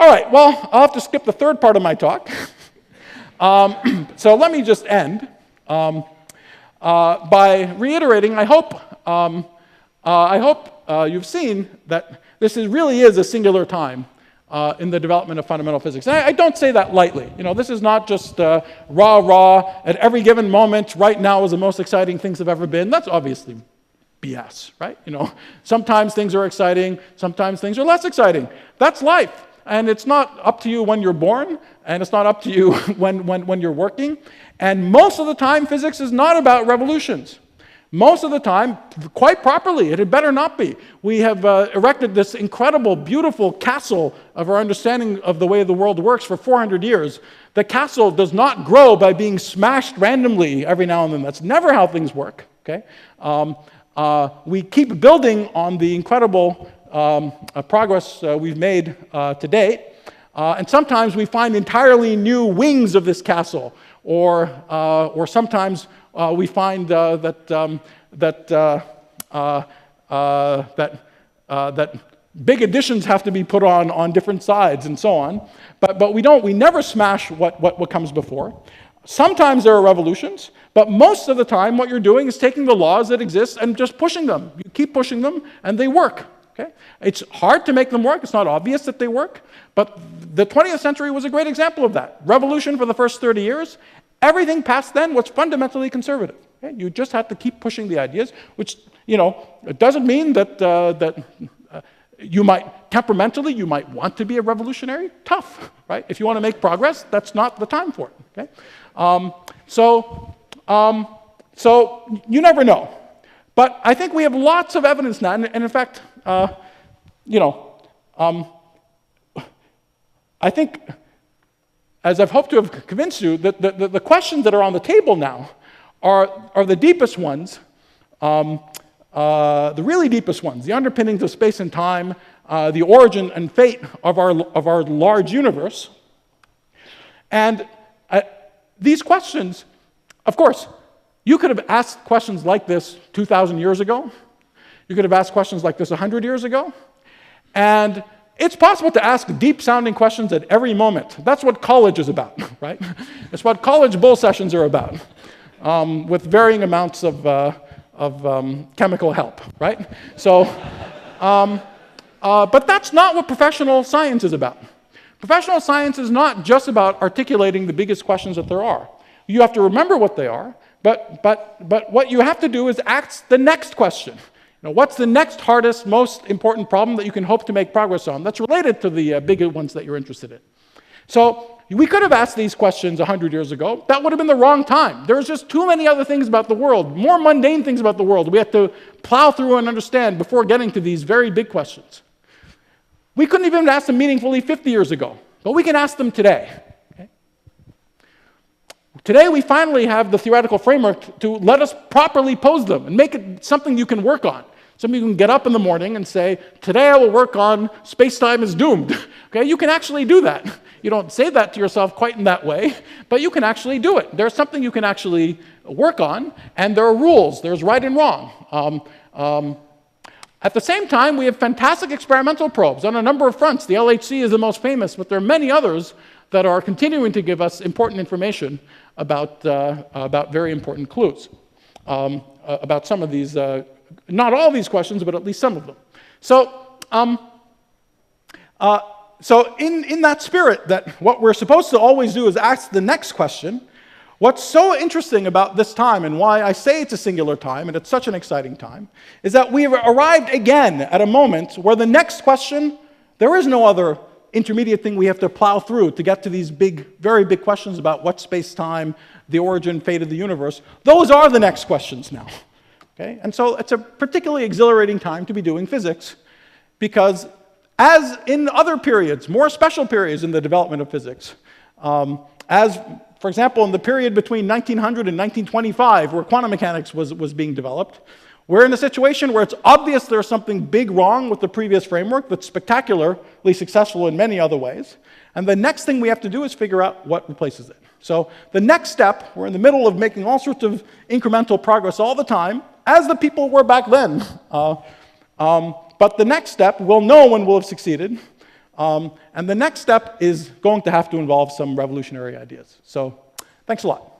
All right, well, I'll have to skip the third part of my talk. So let me just end by reiterating, I hope you've seen that this really is a singular time in the development of fundamental physics. And I don't say that lightly. You know, this is not just rah-rah, at every given moment, right now is the most exciting things have ever been. That's obviously BS, right? You know, sometimes things are exciting, sometimes things are less exciting. That's life. And it's not up to you when you're born, and it's not up to you when you're working. And most of the time, physics is not about revolutions. Most of the time, quite properly, it had better not be. We have erected this incredible, beautiful castle of our understanding of the way the world works for 400 years. The castle does not grow by being smashed randomly every now and then. That's never how things work. Okay? We keep building on the incredible progress we've made to date, and sometimes we find entirely new wings of this castle, or sometimes we find that big additions have to be put on different sides and so on. But we never smash what comes before. Sometimes there are revolutions, but most of the time what you're doing is taking the laws that exist and just pushing them. You keep pushing them, and they work. Okay? It's hard to make them work. It's not obvious that they work. But the 20th century was a great example of that. Revolution for the first 30 years. Everything past then was fundamentally conservative. Okay? You just had to keep pushing the ideas, which, you know, it doesn't mean that you might, temperamentally, you might want to be a revolutionary. Tough, right? If you want to make progress, that's not the time for it. Okay? So you never know. But I think we have lots of evidence now, and in fact, I think, as I've hoped to have convinced you, that the questions that are on the table now are the deepest ones, the really deepest ones, the underpinnings of space and time, the origin and fate of our large universe. And these questions, of course, you could have asked questions like this 2,000 years ago, You could have asked questions like this 100 years ago. And it's possible to ask deep-sounding questions at every moment. That's what college is about, right? It's what college bull sessions are about, with varying amounts of chemical help, right? So, but that's not what professional science is about. Professional science is not just about articulating the biggest questions that there are. You have to remember what they are, but what you have to do is ask the next question. What's the next hardest, most important problem that you can hope to make progress on that's related to the bigger ones that you're interested in? So we could have asked these questions 100 years ago. That would have been the wrong time. There's just too many other things about the world, more mundane things about the world we have to plow through and understand before getting to these very big questions. We couldn't even ask them meaningfully 50 years ago, but we can ask them today. Okay? Today we finally have the theoretical framework to let us properly pose them and make it something you can work on. Something you can get up in the morning and say, today I will work on space-time is doomed. Okay, you can actually do that. You don't say that to yourself quite in that way, but you can actually do it. There's something you can actually work on, and there are rules. There's right and wrong. At the same time, we have fantastic experimental probes on a number of fronts. The LHC is the most famous, but there are many others that are continuing to give us important information about very important clues, about some of these, not all these questions, but at least some of them. So, in that spirit, that what we're supposed to always do is ask the next question, what's so interesting about this time, and why I say it's a singular time, and it's such an exciting time, is that we've arrived again at a moment where the next question, there is no other intermediate thing we have to plow through to get to these big, very big questions about what's space-time, the origin, fate of the universe. Those are the next questions now. Okay? And so it's a particularly exhilarating time to be doing physics, because as in other periods, more special periods in the development of physics, as, for example, in the period between 1900 and 1925, where quantum mechanics was being developed, we're in a situation where it's obvious there's something big wrong with the previous framework that's spectacularly successful in many other ways. And the next thing we have to do is figure out what replaces it. So the next step, we're in the middle of making all sorts of incremental progress all the time, as the people were back then. But the next step, we'll know when we'll have succeeded. And the next step is going to have to involve some revolutionary ideas. So thanks a lot.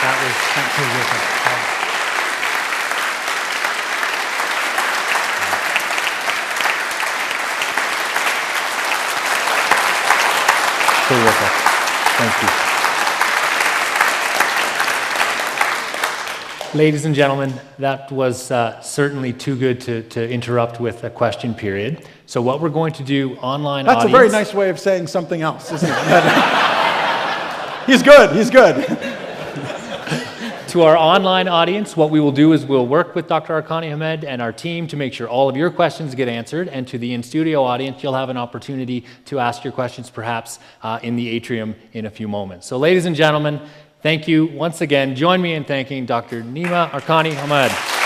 That was terrific. Terrific. Thank you. Ladies and gentlemen, that was certainly too good to interrupt with a question period. So what we're going to do online That's audience... a very nice way of saying something else, isn't it? He's good, he's good. To our online audience, what we will do is we'll work with Dr. Arkani-Hamed and our team to make sure all of your questions get answered. And to the in-studio audience, you'll have an opportunity to ask your questions perhaps in the atrium in a few moments. So ladies and gentlemen, thank you once again. Join me in thanking Dr. Nima Arkani-Hamed.